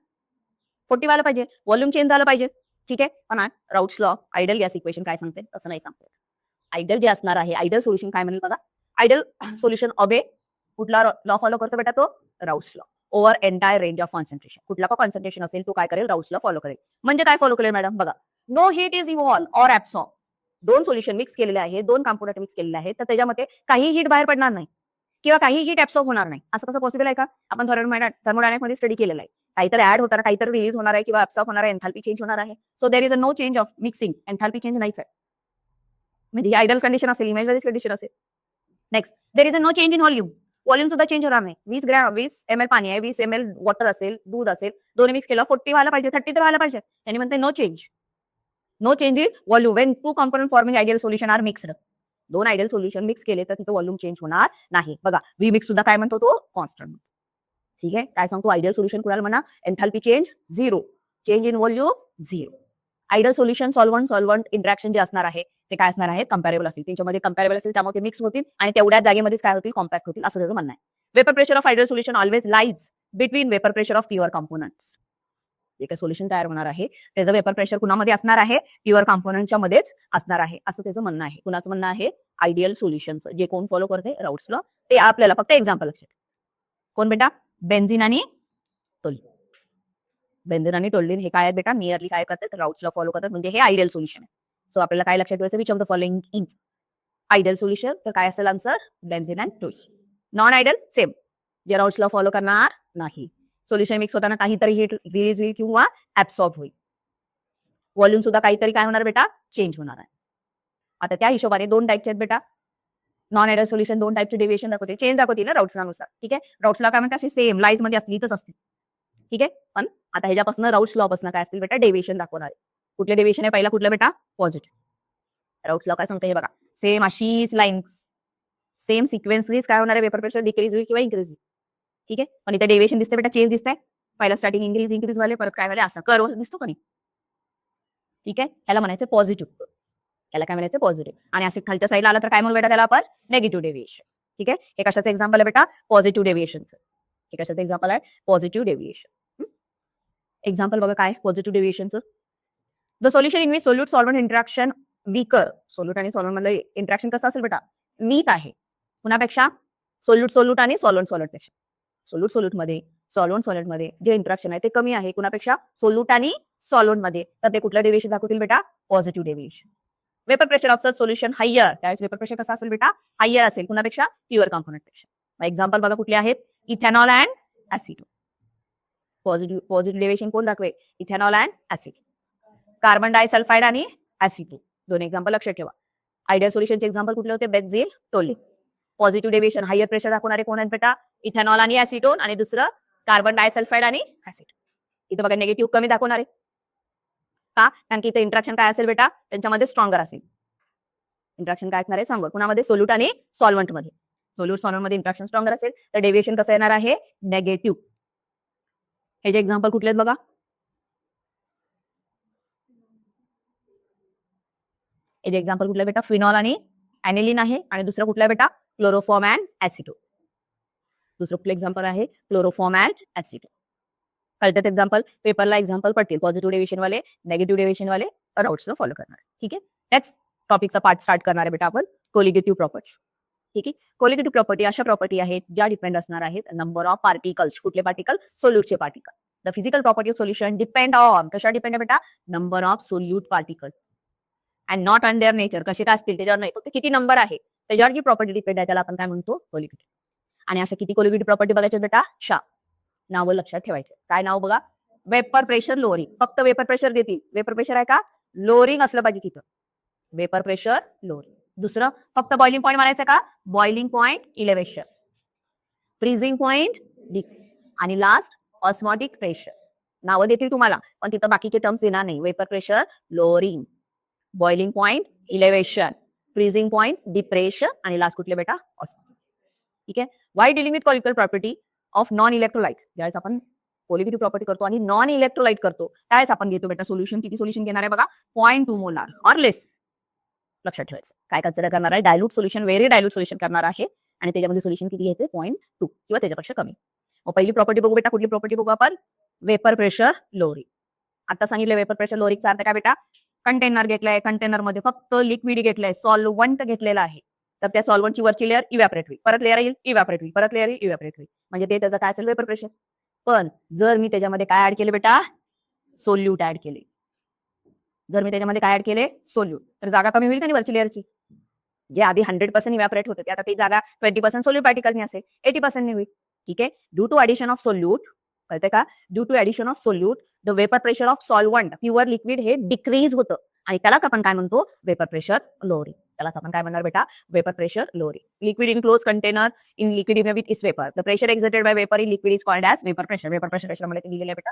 40 व्हायला पाहिजे, व्हॉल्यूम चेंज झालं पाहिजे. ठीक आहे, पण राऊट्स लॉ आयडियल गॅस इक्वेशन काय सांगते, तसं नाही सांगते. आयडियल जे असणार आहे, आयडियल सोल्युशन काय म्हणेल बघा, आयडियल सोल्युशन ऑबे कुठला लॉ फॉलो करतो बेटा, तो Raoult's law over entire range of concentration. कुठला का कॉन्सन्ट्रेशन असेल तो काय करेल, राऊट्स लॉ फॉलो करेल. म्हणजे काय फॉलो करेल मॅडम बघा, no heat is evolve or absorb दोन सोल्युशन मिक्स केलेले आहे, दोन कॉम्पोनंट मिक्स केलेले आहेत, तर त्याच्यामध्ये काही हीट बाहेर पडणार नाही किंवा काही हीट ऍब्सॉर्ब होणार नाही. असं कसं पॉसिबल आहे का? आपण थर्मोडायनामिक्समध्ये स्टडी केलेला आहे. काहीतरी ऍड होणार, काहीतरी रिलीज होणार आहे किंवा ऍब्सॉर्ब होणार आहे, एन्थाल्पी चेंज होणार आहे. So there is a no change of mixing, enthalpy change नाहीच आहे. म्हणजे ही आयडियल कंडिशन असेल, इमॅजिनरी कंडिशन असेल. Next, there is a no change in volume. Volume सुद्धा चेंज होणार नाही. 20 ml पाणी आहे, 20 ml वॉटर असेल, दूध असेल, दोन्ही मिक्स केलं 40 व्हायला पाहिजे, 30 तर व्हायला पाहिजे. त्यांनी म्हणते no change. No change in volume when two component forming ideal solution are mixed. दोन आयडियल सोल्युशन मिक्स केले तर तिथं व्हॉल्यूम चेंज होणार नाही. बघा, वी मिक्स सुद्धा काय म्हणतो तो कॉन्स्टंट. ठीक आहे, काय सांगतो आयडियल सोल्युशन कुणाला म्हणा? Enthalpy change 0, change in volume 0. Ideal solution solvent interaction जे असणार आहे ते काय असणार आहे? कंपॅरेबल असतील. त्यांच्यामध्ये कंपॅरेबल असेल, त्यामुळे ते मिक्स होतील आणि तेवढ्याच जागेमध्येच काय होतील? कॉम्पॅक्ट होतील, असं त्याचं म्हणणं आहे. Vapour pressure of ideal solution always lies between vapour pressure of pure components. जे काही सोल्युशन तयार होणार आहे त्याचं वेपर प्रेशर कुणामध्ये असणार आहे? प्युअर कॉम्पोनंटच्या मध्येच असणार आहे, असं त्याचं म्हणणं आहे. कुणाचं म्हणणं आहे? आयडियल सोल्युशनचं. जे कोण फॉलो करते राऊट्स लॉ, ते आपल्याला फक्त एक्झाम्पल लक्षात. कोण बेटा? बेन्झिन आणि टोल्यून. बेन्झिन आणि टोल्यून हे काय आहेत बेटा? नियरली काय करतात? राऊट्स लॉ फॉलो करतात, म्हणजे हे आयडियल सोल्युशन आहे. सो आपल्याला काय लक्षात ठेवायचं? Which of the following is ideal solution? तर काय असेल answer? Benzene and toluene. Non ideal same, जे राऊट्स लॉ फॉलो करणार नाही. सोल्युशन मिक्स होताना काहीतरी हीट रिलीज होईल किंवा ऍब्सॉर्ब होईल. व्हॉल्यूम सुद्धा काहीतरी काय होणार बेटा? चेंज होणार आहे. आता त्या हिशोबाने दोन टाईपचे आहेत बेटा. नॉन आयडियल सोल्युशन दोन टाईपचे डेव्हिएशन दाखवते, चेंज दाखवतील ना राऊट्स लॉनुसार. ठीक आहे, राऊट्स लॉ काय म्हणते? अशी सेम लाईज मध्ये असतील, इथंच असतील. ठीक आहे, पण आता ह्याच्यापासून राऊट्स लॉ पासून काय असतील बेटा? डेव्हिएशन दाखवणार आहे. कुठले डेव्हिएशन आहे? पहिला कुठलं बेटा? पॉझिटिव्ह. राऊट्स लॉ काय सांगतो हे बघा, सेम अशीच लाईन, सेम सिक्वेन्सनीच काय होणार आहे? वेपर प्रेशर डिक्रीज होईल किंवा इन्क्रीज होईल. ठीक आहे, पण इथे डेव्हिएशन दिसते बेटा, चेंज दिसतंय. पहिला स्टार्टिंग इंक्रीज वाले, परत काय झाले? असं कर्व दिसतो का नाही? ठीक आहे, ह्याला म्हणायचं पॉझिटिव्ह. याला काय म्हणायचं? पॉझिटिव्ह. आणि असे खालच्या साईडला आला तर काय म्हणू बेटा त्याला आपण? Negative deviation. ठीक आहे, हे कशाचं एक्झाम्पल आहे बेटा? पॉझिटिव्ह डेव्हिएशनचं. हे कशाचं एक्झाम्पल आहे? Positive deviation. एक्झाम्पल बघा काय पॉझिटिव्ह डेव्हिएशनचं. The solution in which solute solvent interaction weaker. Solute आणि सॉल्व्हंट मधलं इंटरॅक्शन कसं असेल बेटा? वीक आहे. कुणापेक्षा? सोल्यूट आणि सॉल्व्हंट पेक्षा. सोल्यूट मध्ये, सॉल्व्हंट मध्ये जे इंटरॅक्शन आहे ते कमी आहे. कुणापेक्षा? सोल्यूट आणि सॉल्व्हंट मध्ये. तर ते कुठलं डेव्हिएशन दाखवतील बेटा? Positive deviation. Vapour pressure of such solution higher. त्यावेळेस वेपर प्रेशर कसं असेल बेटा? हायर असेल. कुणापेक्षा? प्युअर कॉम्पोनंट पेक्षा. एक्झाम्पल बघा कुठले आहेत? Ethanol and acetone. Positive deviation कोण दाखवे? Ethanol and acid. Carbon disulphide आणि ऍसिटोन. दोन एक्झाम्पल लक्षात ठेवा. आयडियल सोल्युशनचे एक्झाम्पल कुठले होते? Benzene, toluene. Positive deviation higher pressure दाखवणारे कोण आहेत बेटा? इथेनॉल आणि ऍसिटोन. आणि दुसरं कार्बन डायसल्फाइड आणि ऍसिड. इथं बघा निगेटिव्ह कमी दाखवणारे. का? कारण की इथे इंटरॅक्शन काय असेल बेटा? त्यांच्यामध्ये स्ट्रॉंगर असेल. इंटरॅक्शन काय असणार आहे? स्ट्रॉंगर. कुणामध्ये? सोल्यूट आणि सॉल्व्हंट मध्ये. सोल्यूट सॉल्व्हंट मध्ये इंटरॅक्शन स्ट्रॉंगर असेल तर डेव्हिएशन कसं येणार आहे? नेगेटिव्ह. हे जे एक्झाम्पल कुठले आहेत बघा? हे जे एक्झाम्पल कुठलं बेटा? फिनॉल आणि ऍनिलीन आहे. आणि दुसरं कुठलं बेटा? Chloroform and acetone. दुसरं कुठलं एक्झाम्पल आहे? Chloroform and acetone. कळतात एक्झाम्पल? पेपरला एक्झाम्पल पडतील. पॉझिटिव्ह डेव्हिएशन वाले, निगेटिव्ह डेव्हिएशन वाले राऊट्स फॉलो करणार. ठीक आहे, त्याच टॉपिकचा पार्ट स्टार्ट करणार आहे बेटा आपण. Colligative property. ठीक आहे, कोलिगेटिव्ह प्रॉपर्टी अशा प्रॉपर्टी आहेत ज्या डिपेंड असणार आहेत नंबर ऑफ पार्टिकल्स. कुठले पार्टिकल? सोल्यूटचे particle. The physical property of solution depend on. कशा डिपेंड आहे बेटा? Number of solute particle and not on their nature. कसे काय असतील त्याच्यावर नाही, फक्त किती नंबर आहे त्याच्यावर जी प्रॉपर्टी डिपेंड आहे त्याला आपण काय म्हणतो? कोलिगेटिव्ह. आणि असं किती कोलिगेटिव्ह प्रॉपर्टी बघायचे बेटा? 4. नावं लक्षात ठेवायचे. काय नाव बघा? Vapour pressure lowering. फक्त वेपर प्रेशर देतील. वेपर प्रेशर आहे का? लोअरिंग असलं पाहिजे तिथं. Vapour pressure lowering. दुसरं फक्त बॉइलिंग पॉईंट म्हणायचं का? Boiling point elevation, freezing point decrease आणि लास्ट ऑस्मॉटिक प्रेशर. नावं देतील तुम्हाला पण तिथं बाकीचे टर्म्स येणार नाही. Vapour pressure lowering, boiling point elevation, freezing point depression आणि लास्ट कुठले बेटा? ऑस्मॉटिक. ठीक आहे, Y dealing with colligative property of non electrolyte. ज्यावेळेस आपण कोलिगेटिव्ह प्रॉपर्टी करतो आणि नॉन इलेक्ट्रोलाइट करतो त्यावेळेस आपण घेतो बेटा सोल्युशन. किती सोल्युशन घेणार आहे बघा? 0.2 मोलार ऑर लेस. लक्षात ठेवायचं. काय कन्सिडर करणार आहे? Dilute solution, very dilute solution करणार आहे आणि त्याच्यामध्ये सोल्युशन किती घेते? 0.2 किंवा त्याच्यापेक्षा कमी. मग पहिली प्रॉपर्टी बघू बेटा. कुठली प्रॉपर्टी बघू आपण? Vapour pressure lowering. आता सांगितलं वेपर प्रेशर लोअरिंगचा अर्थ काय बेटा? कंटेनर घेतलाय, कंटेनर मध्ये फक्त लिक्विड घेतलंय, सॉल्व्हंट घेतलेला आहे, तर त्या सॉल्व्हंटची वरची लेअर इव्हॅपरेट होईल, परत लेअर येईल इव्हॅपरेट होईल, परत लेअर येईल इव्हॅपरेट होईल. म्हणजे ते त्याचं काय असेल? Vapour pressure. पण जर मी त्याच्यामध्ये काय ऍड केले बेटा? सोल्यूट ऍड केले. जर मी त्याच्यामध्ये काय ऍड केले सोल्यूट तर जागा कमी होईल का नाही वरची लेअरची. जे आधी 100% इव्हॅपोरेट होते ते आता ती जागा 20% सोल्यूट पार्टिकलनी असेल 80% होईल. ठीक आहे. Due to addition of solute कळते का due to addition of solute the vapour pressure of solvent pure liquid हे डिक्रीज होतं आणि त्यालाच आपण काय म्हणतो वेपर प्रेशर लोअरिंग. त्यालाच आपण काय म्हणणार बेटा vapour pressure lowering. Liquid in close container in liquid with is vapour the pressure exerted by vapour in liquid is called as vapour pressure. Vapour pressure कशामध्ये दिलेलं आहे बेटा.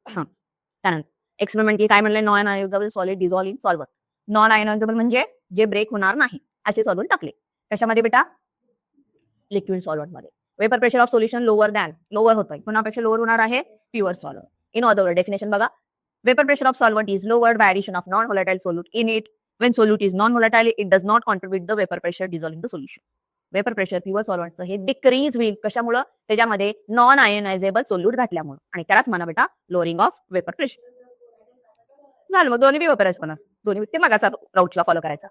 हा त्यानंतर एक्सपेरिमेंट काय म्हणले non ionable solid dissolve in solver. Non ionisable म्हणजे जे ब्रेक होणार नाही असे सॉल्व्हंट टाकले कशामध्ये बेटा लिक्विड सॉल्व्हंट मध्ये. Vapour pressure of solution lower than lower होतं कुणापेक्षा लोअर होणार आहे pure solvent. In other word definition बघा vapour pressure of solvent is lowered by addition of non volatile solute in it when solute is non volatile it does not contribute the vapour pressure dissolve in the solution. Vapour pressure pure सॉल्व्हंटचं हे decrease होईल कशामुळे त्याच्यामध्ये non आयोनायझेबल solute घातल्यामुळे आणि त्यालाच म्हणा बेटा लोअरिंग ऑफ वेपर प्रेशर. झालं मग दोन्ही वेपर होणार दोन्ही ते मागाचा राऊटला फॉलो करायचा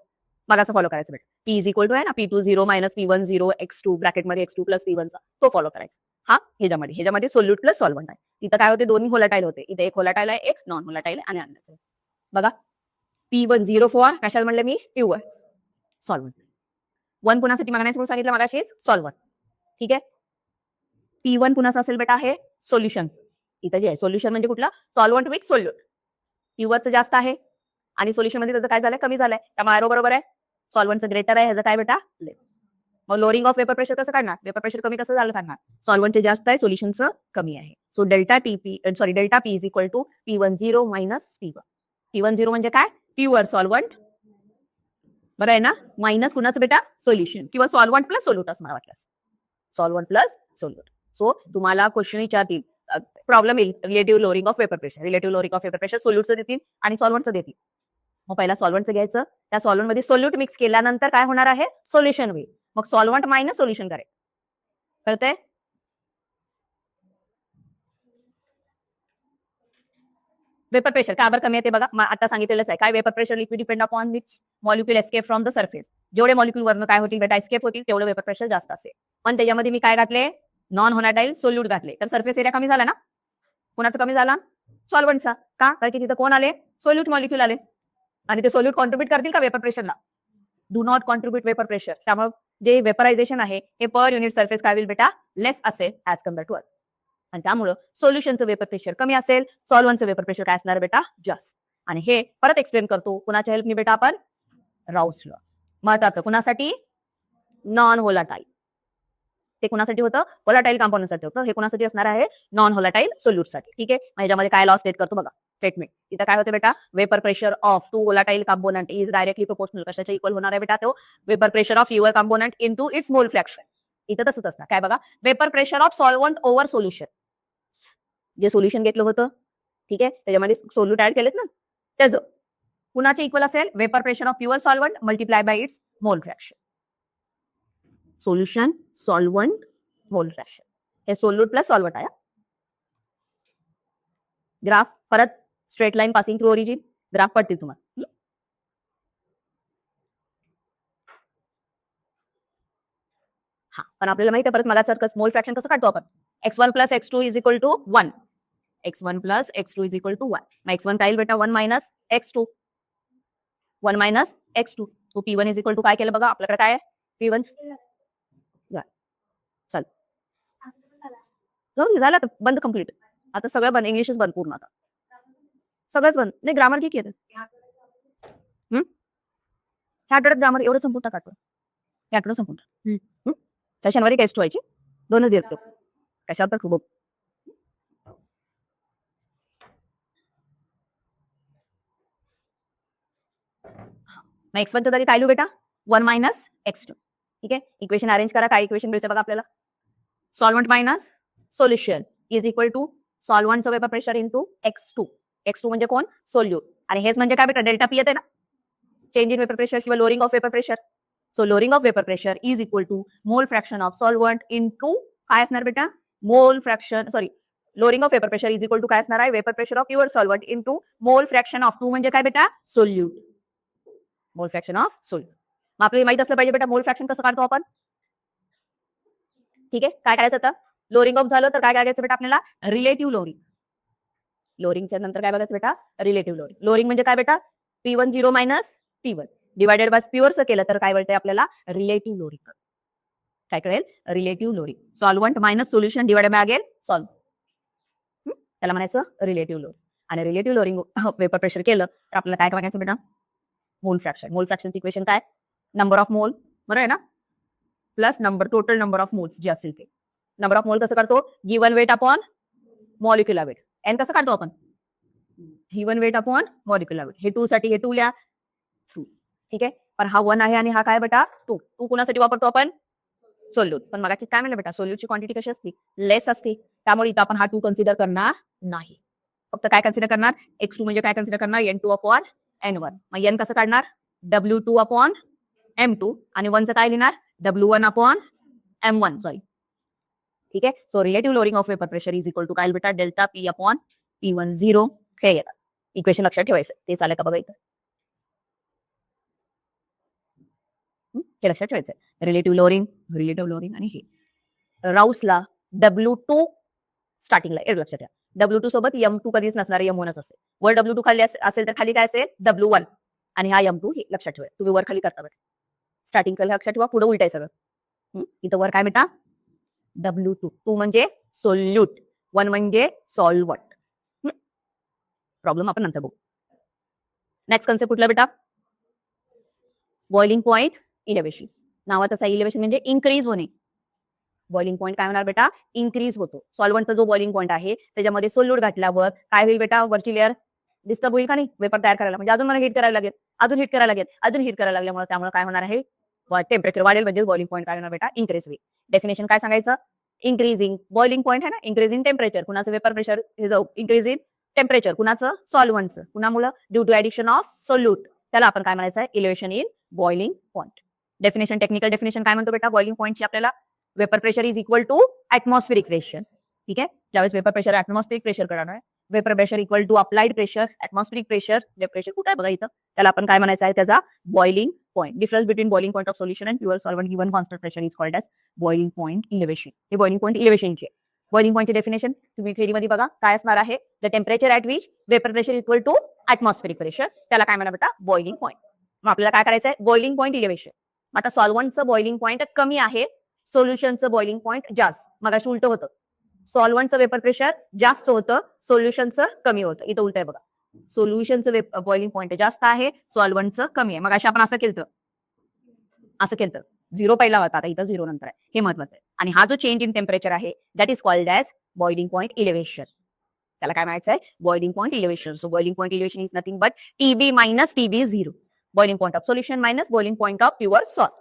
मागाचा फॉलो करायचा बेटा. पी इज इक्वल टू आहे ना P2 0 - P1 0 x2 ब्रॅकेटमध्ये x2 + P1 चा तो फॉलो करायचा. हा ह्याच्यामध्ये सोल्यूट प्लस सॉल्व्हंट आहे. तिथं काय होते दोन्ही व्होलाटाईल होते इथे एक व्होलाटाईल आहे एक नॉन व्होलाटाईल आणि अंदाज बघा P1 0 फॉर कशाला म्हणलं मी प्युअर सॉल्व्हंट. 1 पुन्हासाठी मागण्याचं सांगितलं मागाशीच सॉल्व्हंट. ठीक आहे. P1 पुन्हा असेल बेटा आहे सोल्युशन. इथं जे आहे सोल्युशन म्हणजे कुठला सॉल्व्हंट विथ सोल्यूट. P1चं जास्त आहे आणि सोल्युशन मध्ये त्याचं काय झालंय कमी झालंय त्यामुळे आरो बरोबर आहे सॉल्व्हंटचं ग्रेटर आहे ह्याचं काय बेटा लेस. मग लोअरिंग ऑफ वेपर प्रेशर कसं काढणार वेपर प्रेशर कमी कसं झालं काढणार सॉल्व्हंटचे जास्त आहे सोल्युशनचं कमी आहे. So delta P is equal to P10 - P1. P10 म्हणजे काय प्युअर सॉल्व्हंट बरं आहे ना मायनस कुणाचं बेटा सोल्युशन किंवा सॉल्व्हंट प्लस सोल्यूट असं मला वाटलं सॉल्व्हंट प्लस सोल्यूट. सो तुम्हाला क्वेश्चन विचारतील प्रॉब्लेम येईल relative lowering of vapour pressure. Relative lowering of vapour pressure सोल्यूटचं देतील आणि सॉल्व्हंटचं देतील. मग पहिला सॉल्व्हंटचं घ्यायचं त्या सॉल्व्हंट मध्ये सोल्यूट मिक्स केल्यानंतर काय होणार आहे सोल्युशन होईल. मग सॉल्व्हंट मायनस सोल्युशन करेल कळतंय. वेपर प्रेशर का बरं कमी आहे ते बघा आता सांगितलेलंच आहे काय vapour pressure liquid depend upon which molecule escape from the surface. जेवढे मॉलिक्युल वरनं काय होतील बेटा एस्केप होतील तेवढं वेपर प्रेशर जास्त असेल. पण त्याच्यामध्ये मी काय घातले नॉन व्होलाटाइल सोल्यूट घातले तर सरफेस एरिया कमी झाला ना. कुणाचा कमी झाला सॉल्व्हंटचा का कारण की तिथं कोण आले सोल्यूट मॉलिक्युल आले आणि ते सोल्यूट कॉन्ट्रीब्यूट करतील का वेपर प्रेशरला do not contribute vapour pressure. त्यामुळे जे वेपरायझेशन आहे हे पर युनिट सरफेस काय होईल बेटा लेस असेल ऍज कम्पेअर टू आणि त्यामुळे सोल्युशनचं वेपर प्रेशर कमी असेल सॉल्व्हंटचं वेपर प्रेशर काय असणार बेटा जास्त. आणि हे परत एक्सप्लेन करतो कुणाच्या हेल्पनी बेटा आपण राऊस लॉ. महत्वाचं कुणासाठी नॉन व्होलाटाईल ते कुणासाठी होतं व्होलाटाईल कंपाऊंडसाठी होतं हे कुणासाठी असणार आहे नॉन व्होलाटाईल सोल्यूटसाठी. ठीक आहे. ह्याच्यामध्ये काय लॉ स्टेट करतो बघा स्टेटमेंट तिथं काय होते बेटा vapour pressure of 2 volatile component is directly proportional कशाच्या इक्वल होणार आहे बेटा तो vapour pressure of your component into its mole fraction. इथं तसंच असणार काय बघा vapour pressure of solvent over solution जे सोल्युशन घेतलं होतं ठीक आहे त्याच्यामध्ये सोल्यूट ऍड केलेत ना त्याचं कुणाचे इक्वल असेल vapour pressure of pure solvent multiply by it's mole fraction. Solution solvent मोल फ्रॅक्शन हे सोल्यूट प्लस सॉल्व्हंट आहे. ग्राफ परत straight line passing through origin graph पडतील तुम्हाला. हा पण आपल्याला माहिती आहे परत मला सारखंच मोल फ्रॅक्शन कसं काढतो आपण x1 + x2 is equal to 1 x1 + x2 is equal to 1. मग x1 काय येईल बेटा 1 - x2 1 - x2 तो P1 इज इक्वल टू काय केलं बघा आपल्याकडे काय आहे P1 चल झालं आता बंद कम्प्लीट आता सगळं बंद इंग्लिशच बंद पूर्ण आता सगळंच बंद नाही ग्रामर की केलं ह्या आठवड्यात ग्रामर एवढं संपून टाका या आठवड्यात संपून त्या शनिवारी टेस्ट व्हायची 2च दिवस कशावर तर खूप x1 तरी काय लिहू बेटा 1 - x2 ठीक आहे. इक्वेशन अरेंज करा काय इक्वेशन मिळते बघा आपल्याला solvent minus solution is equal to सॉल्व्हंटचं vapour pressure into x2 x2 म्हणजे कोण सोल्यूट आणि हेच म्हणजे काय बेटा डेल्टा पी येते ना चेंज इन वेपर प्रेशर किंवा lowering of vapour pressure. So lowering of vapour pressure is equal to mole fraction of solvent into काय असणार बेटा mole fraction sorry lowering of vapour pressure is equal to काय असणार आहे vapour pressure of your solvent into mole fraction of 2 म्हणजे काय बेटा solute मोल फ्रॅक्शन ऑफ सोल्यूट. मग आपल्याला माहित असलं पाहिजे बेटा मोल फ्रॅक्शन कसं काढतो आपण ठीक आहे. काय करायचं आता लोअरिंग ऑफ झालं तर काय करायचं बेटा आपल्याला रिलेटिव्ह लोअरिंग लोअरिंगच्या नंतर काय बघायचं बेटा, रिलेटिव्ह लोअरिंग. लोअरिंग म्हणजे काय बेटा, P10 minus P1 divided by प्युअरचं केलं तर काय मिळतंय आपल्याला, रिलेटिव्ह लोअरिंग. काय कळेल, relative lowering. Solvent minus solution divided by again solve, त्याला म्हणायचं रिलेटिव्ह लोअरिंग. आणि रिलेटिव्ह लोअरिंग वेपर प्रेशर केलं तर आपल्याला काय बघायचं बेटा, मोल फ्रॅक्शन. मोल फ्रॅक्शनची इक्वेशन काय, नंबर ऑफ मोल बरोबर आहे ना, plus total number of moles जे असेल ते. नंबर ऑफ मोल कसं काढतो, given weight upon molecular weight. N कसं काढतो आपण, given weight upon molecular weight. हे 2 साठी हे 2 लिहा, ठीक आहे. पण हा 1 आहे आणि हा काय बेटा 2. 2 कुणासाठी वापरतो आपण, सोल्यूट. पण मगाची काय म्हणलं बेटा, सोल्यूटची क्वांटिटी कशी असते, लेस असते. त्यामुळे इथं आपण हा 2 कन्सिडर करणार नाही. फक्त काय कन्सिडर करणार, x2 म्हणजे काय कन्सिडर करणार, n2 अपॉन n1. मग n कसं काढणार, W2 अपॉन M2 आणि 1 चं काय लिहिणार, W1 अपॉन M1 सॉरी, ठीक आहे. So relative lowering of vapour pressure is equal to काय बेटा, डेल्टा P अपॉन P10. हे येतात इक्वेशन, लक्षात ठेवायचं. ते चालेल का बघा इथं, हे लक्षात ठेवायचं. रिलेटिव्ह लोअरिंग आणि हे राऊसला W2 स्टार्टिंगला लक्षात ठेवा. W2 सोबत M2 कधीच नसणार, M1च असेल. वर W2 खाली असेल तर खाली काय असेल, W1 आणि हा M2. हे लक्षात ठेवा, तुम्ही वर खाली करता बेटा, स्टार्टिंग लक्षात ठेवा, पुढे उलटाय सगळं. इथं वर काय बेटा, W2. 2 म्हणजे सोल्यूट, 1 म्हणजे सॉल्व्हंट. प्रॉब्लेम आपण नंतर बघू. नेक्स्ट कन्सेप्ट कुठला बेटा, बॉइलिंग पॉइंट इलेव्हेशन. नावात असा इलेव्हेशन म्हणजे इन्क्रीज होणे. बॉइलिंग पॉइंट काय होणार बेटा, इन्क्रीज होतो. सॉल्व्हंटचा जो बॉइलिंग पॉइंट आहे त्याच्यामध्ये सोल्यूट घातल्यावर काय होईल बेटा, वरची लेअर डिस्टर्ब होईल का नाही, वेपर तयार करायला. म्हणजे अजून मला हीट करायला लागेल, अजून हीट करायला लागल्यामुळे त्यामुळे काय होणार आहे, टेम्परेचर वाढेल. म्हणजे बॉइलिंग पॉइंट काय होणार बेटा, इन्क्रीज होईल. डेफिनेशन काय सांगायचं, इंक्रीजिंग बॉइलिंग पॉइंट आहे ना, इंक्रीजिंग टेम्परेचर. कुणाचं vapour pressure increase in temperature, कुणाचं सॉल्व्हंटचं, कुणामुळे due to addition of solute. त्याला आपण काय म्हणायचं, elevation in boiling point. Definition, technical definition काय म्हणतो बेटा, बॉइलिंग पॉइंटची आपल्याला, vapour pressure is equal to atmospheric pressure. ठीक आहे, ज्यावेळेस वेपर प्रेशर ऍटमॉस्फेरिक प्रेशर करणार आहे, vapour pressure equal to applied pressure, atmospheric pressure. Pressure कुठे आहे बघा इथं, त्याला आपण काय म्हणायचं आहे, त्याचा boiling point. Difference between boiling point of solution and pure solvent given constant pressure is called as boiling point elevation. हे बॉइलिंग पॉइंट इलेव्हेशनचे. बॉइलिंग पॉइंटचे डेफिनेशन तुम्ही थेरीमध्ये बघा काय असणार आहे, the temperature at which vapour pressure equal to atmospheric pressure, त्याला काय म्हणा बेटा, बॉइलिंग पॉइंट. मग आपल्याला काय करायचं आहे, बॉइलिंग पॉइंट इलेव्हेशन. आता सॉल्व्हंटचं बॉइलिंग पॉइंट कमी आहे, सोल्युशनचं बॉइलिंग पॉइंट जास्त. मग अशी उलट होतं, सॉल्व्हंटचं वेपर प्रेशर जास्त होतं, सोल्युशनचं कमी होतं. इथं उलट आहे बघा, सोल्युशनचं बॉइलिंग पॉइंट जास्त आहे, सॉल्व्हंटचं कमी आहे. मग अशी आपण असं केलं, 0 पहिला होता, आता इथं 0 नंतर आहे. हे महत्वाचं आहे. आणि हा जो चेंज इन टेम्परेचर आहे that is called as boiling point elevation. त्याला काय म्हणायचं आहे, boiling point elevation. So boiling point elevation is nothing but TB minus TB0. Boiling point of solution minus boiling point of pure salt.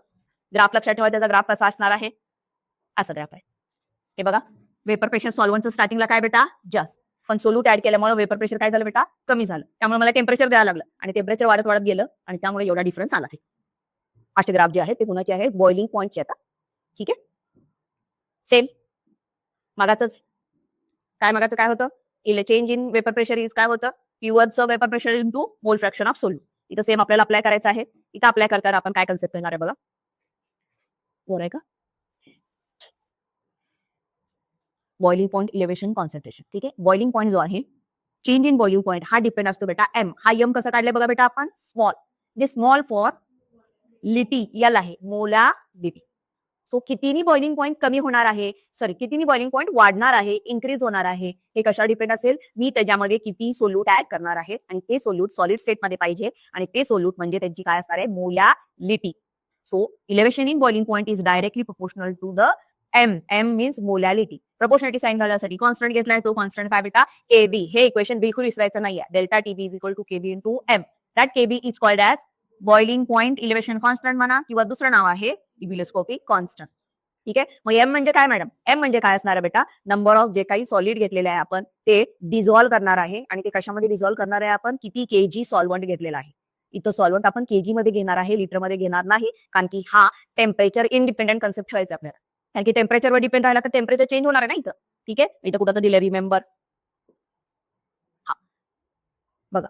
Graph लक्षात ठेवा, त्याचा graph कसा असणार आहे, असा ग्राफ आहे. हे बघा, वेपर प्रेशर सॉल्व्हंटचं स्टार्टिंगला काय बेटा, जास्त. पण सोल्यूट ऍड केल्यामुळे वेपर प्रेशर काय झालं बेटा, कमी झालं. त्यामुळे मला टेम्परेचर द्यायला लागलं आणि टेम्परेचर वाढत वाढत गेलं आणि त्यामुळे एवढा डिफरन्स आला. असे ग्राफ जे आहेत ते कुणाचे आहेत, बॉइलिंग पॉइंटचे आता. ठीक आहे, सेम मागाचं काय होतं, change in vapour pressure is काय होतं, प्युअरचं vapour pressure into mole fraction of solute. इथं सेम आपल्याला अप्लाय करायचं आहे. इथं अप्लाय करताना आपण काय कन्सेप्ट करणार आहे बघा, बरोबर आहे का, बॉइलिंग पॉइंट इलेव्हेशन कॉन्सन्ट्रेशन. ठीक आहे, बॉइलिंग पॉइंट जो आहे, चेंज इन बॉइलिंग पॉइंट हा डिपेंड असतो बेटा एम. हा एम कसा काढलाय बघा बेटा आपण, स्मॉल. जे स्मॉल फॉर लिटी एल आहे, मोलालिटी. सो कितीनी बॉइलिंग पॉइंट कमी होणार आहे, कितीनी बॉइलिंग पॉइंट वाढणार आहे, इन्क्रीज होणार आहे, हे कशा डिपेंड असेल, मी त्याच्यामध्ये किती सोल्यूट ऍड करणार आहे आणि ते सोल्यूट सॉलिड स्टेट मध्ये पाहिजे आणि ते सोल्यूट म्हणजे त्यांची काय असणार आहे, molality. So elevation in boiling point is directly proportional to the M. M means molality. Proportionality sign घालण्यासाठी कॉन्स्टंट घेतलाय, तो कॉन्स्टंट काय बेटा, केबी. हे इक्वेशन बिलकुल विसरायचं नाहीये. Delta TB is equal to KB into M. That KB is called as boiling point elevation constant म्हणा, किंवा दुसरं नाव आहे इबिलोस्कोपिक कॉन्स्टंट. ठीक आहे, मग एम म्हणजे काय मॅडम, एम म्हणजे काय असणार आहे बेटा, नंबर ऑफ जे काही सॉलिड घेतलेले आहे आपण ते डिझॉल्व्ह करणार आहे. आणि ते कशामध्ये डिझॉल्व्ह करणार आहे आपण, किती केजी सॉल्व्हंट घेतलेला आहे. इथं सॉल्व्हंट आपण केजी मध्ये घेणार आहे, लिटर मध्ये घेणार नाही, कारण की हा टेम्परेचर इंडिपेंडेंट कन्सेप्ट ठेवायचा आपल्याला. कारण की टेम्परेचरवर डिपेंड राहिला तर टेम्परेचर चेंज होणार आहे ना इथं. ठीक आहे, इथं कुठं तर दिलं, रिमेंबर. हा बघा,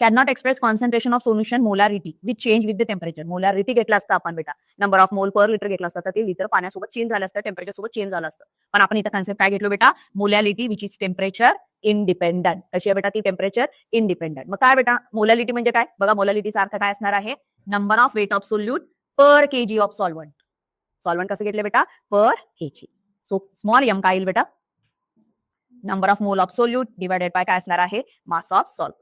cannot express concentration of solution molarity with change with the temperature. Molarity घेतलं असतं आपण बेटा, नंबर ऑफ मोल पर लिटर घेतलं असतं, तर ते लिटर पाण्यासोबत चेंज झालं असतं, टेम्परेचर सोबत चेंज झालं असतं. पण आपण इथं कन्सेप्ट काय घेतलो बेटा, molality which is temperature independent. कशी आहे बेटा ती, टेम्परेचर इंडिपेंडंट. मग काय बेटा मोलॅलिटी म्हणजे काय बघा, मोलॅलिटीचा अर्थ काय असणार आहे, number of weight of solute per KG of solvent. Solvent कसं घेतलं बेटा, per KG. So small M काय येईल बेटा, number of mole of solute divided by काय असणार आहे, मास ऑफ सॉल्व.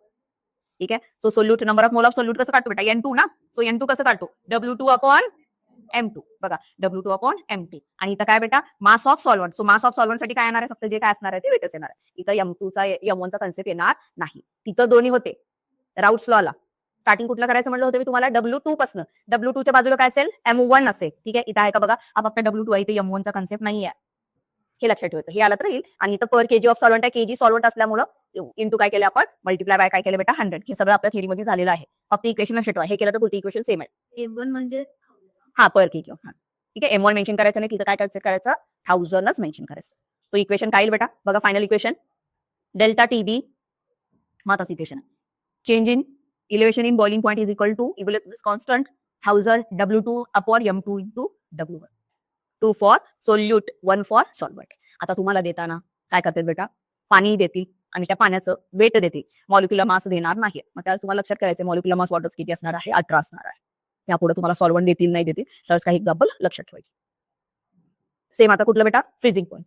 ठीक आहे. So solute, number of mole of solute कसं काढतो बेटा, N2 ना. सो N2 कसं काढतो, W2 अपॉन M2. बघा W2 अपॉन M2. आणि इथं काय बेटा, mass of solvent. So mass of solvent साठी काय येणार आहे, फक्त जे काय असणार आहे ते वेटच येणार आहे. इथं M2 चा M1 चा कन्सेप्ट येणार नाही. तिथं दोन्ही होते राऊट्स लॉला. स्टार्टिंग कुठलं करायचं म्हणलं होतं मी तुम्हाला, W2 पासून. W2 च्या बाजूला काय असेल, M1 असेल. ठीक आहे. इथं आहे का बघा, हा फक्त W2 आहे, इथे M1 चा कन्सेप्ट नाही आहे. हे लक्षात ठेवायचं, हे आलं तर येईल. आणि इथं पर केजी ऑफ सॉल्वंट आहे, केजी सॉल्वंट असल्यामुळे इंटू काय केलं आपण, मल्टिप्लाय बाय काय केलं बेटा, 100. हे सगळं आपल्या थेरीमध्ये झालेलं आहे. फक्त इक्वेशन लक्षात ठेवा, हे केलं तर पुढची इक्वेशन सेम आहे. M1 म्हणजे हा पर केजी. ठीक आहे. M1 मेन्शन करायचं नाही, तिथं काय करायचं, 1000च मेन्शन करायचं. तो इक्वेशन काय येईल बेटा, बघा फायनल इक्वेशन, डेल्टा टीबी माताच equation, change in elevation in boiling point is equal to equal constant 1000 W2 upon M2 into W1. 2 for solute, 1 for solvent. आता तुम्हाला देताना काय करतात बेटा, पाणी देतील आणि त्या पाण्याचं वेट देतील, मॉलिक्युलर मास देणार नाही. मग त्याला तुम्हाला लक्षात करायचं, मॉलिक्युलर मास वॉटर किती असणार आहे, 18 असणार आहे. त्यापुढे तुम्हाला सॉल्वंट देतील नाही देतील तर काही गब्बल लक्षात ठेवायची. सेम आता कुठलं बेटा, फ्रीजिंग पॉईंट.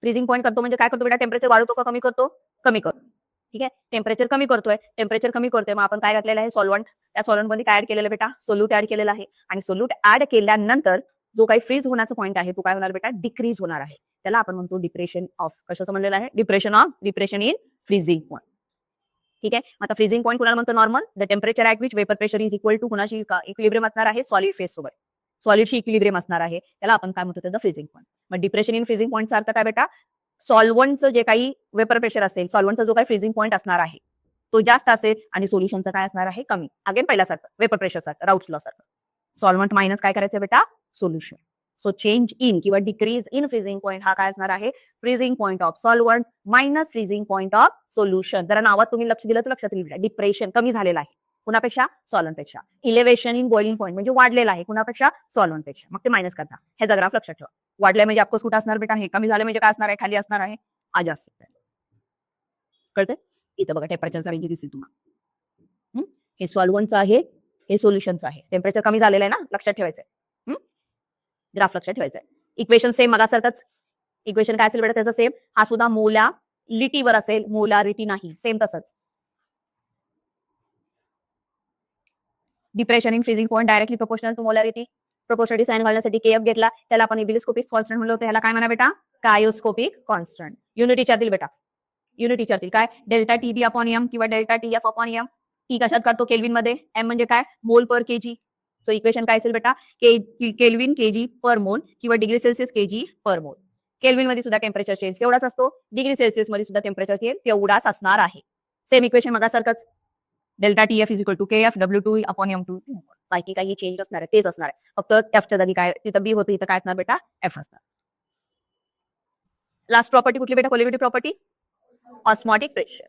फ्रीजिंग पॉईंट करतो म्हणजे काय करतो बेटा, टेम्परेचर वाढवतो का कमी करतो, कमी करतो. ठीक आहे. टेम्परेचर कमी करतोय, मग आपण काय घातलेलं आहे, सॉल्वंट. त्या सॉल्वंट मध्ये काय ऍड केलेलं बेटा, सोल्यूट ऍड केलेलं आहे. आणि सोल्यूट ऍड केल्यानंतर जो काही फ्रीज होण्याचा पॉईंट आहे तो काय होणार बेटा, डिक्रीज होणार आहे. त्याला आपण म्हणतो डिप्रेशन ऑफ, कशाचं म्हणलेलं आहे, डिप्रेशन इन फ्रीजिंग पॉईंट. ठीक आहे. आता फ्रीजिंग पॉईंट कुणाला म्हणतो, normal, the temperature at which vapour pressure is equal to कुणाची इक्विलिब्रियम असणार आहे, सॉलिड फेज सोबत. सॉलिडची इक्विलिब्रियम असणार आहे, त्याला आपण काय म्हणतो, त्याचा फ्रीजिंग पॉईंट. मग डिप्रेशन इन फ्रीजिंग पॉईंटचा अर्थ काय बेटा, सॉल्वंटचं जे काही वेपर प्रेशर असेल, सॉल्वंटचा जो काही फ्रीजिंग पॉईंट असणार आहे तो जास्त असेल आणि सोल्युशनचं काय असणार आहे, कमी. अगेन पहिल्यासारखं वेपर प्रेशर सारखं, राऊट्स लॉ सारखं. सॉल्वंट मायनस काय करायचं बेटा, सोल्युशन. सो चेंज इन किंवा डिक्रीज इन फ्रीजिंग पॉईंट हा काय असणार आहे, freezing point of solvent minus freezing point of solution. जरा नावात तुम्ही लक्ष दिलं तर लक्षात येईल, डिप्रेशन कमी झालेला आहे कुणापेक्षा, सॉल्वंटपेक्षा. इलेव्हेशन इन बॉइलिंग पॉईंट म्हणजे वाढलेला आहे कुणापेक्षा, सॉल्वंटपेक्षा. मग ते मायनस करता, ह्याचा ग्राफ लक्षात ठेवा. वाढलंय म्हणजे आपको कुठं असणार बेटा, हे कमी झालं म्हणजे काय असणार आहे, खाली असणार आहे, आज असणार. कळतंय. इथं बघा टेम्परेचरचा रेंज दिसेल तुम्हाला. हे सॉल्वंटचं आहे, हे सोल्युशनचं आहे. टेम्परेचर कमी झालेलं आहे ना, लक्षात ठेवायचंय. ग्राफ लक्षात ठेवायचंय. Equation same मगासारखंच. इक्वेशन काय असेल बेटा त्याचं सेम. हा सुद्धा मोलालिटीवर असेल, मोलारिटी नाही, सेम तसंच. Depression in freezing point directly proportional to molarity. Proportionality sign घालण्यासाठी केएफ घेतला, त्याला आपण इबिलिस्कोपिक कॉन्स्टंट म्हणलं होतं, ह्याला काय म्हणा बेटा, कायोस्कोपिक कॉन्स्टंट. युनिटीच्या दिल बेटा, युनिटीच्या दिल काय, डेल्टा टीबी अपॉन एम किंवा delta TF upon M. T कशात काढतो, केल्विन मध्ये. एम म्हणजे काय, मोल पर केजी. सो इक्वेशन काय असेल बेटा, केल्विन केजी पर मोल किंवा डिग्री सेल्सिअस केजी पर मोल. केल्विन मध्ये सुद्धा टेम्परेचर चेंज तेवढाच असतो, डिग्री सेल्सिअस मध्ये सुद्धा टेम्परेचर चेंज तेवढाच असणार आहे. सेम इक्वेशन मगासारखंच. Delta TF is equal to KF W2 upon M2. बाकी काही चेंज असणार आहे, तेच असणार आहे. फक्त एफच्या जागी काय, तिथं बी होतं, इथं काय असणार बेटा, एफ असणार. लास्ट प्रॉपर्टी कुठली बेटा, colligative property, osmotic pressure.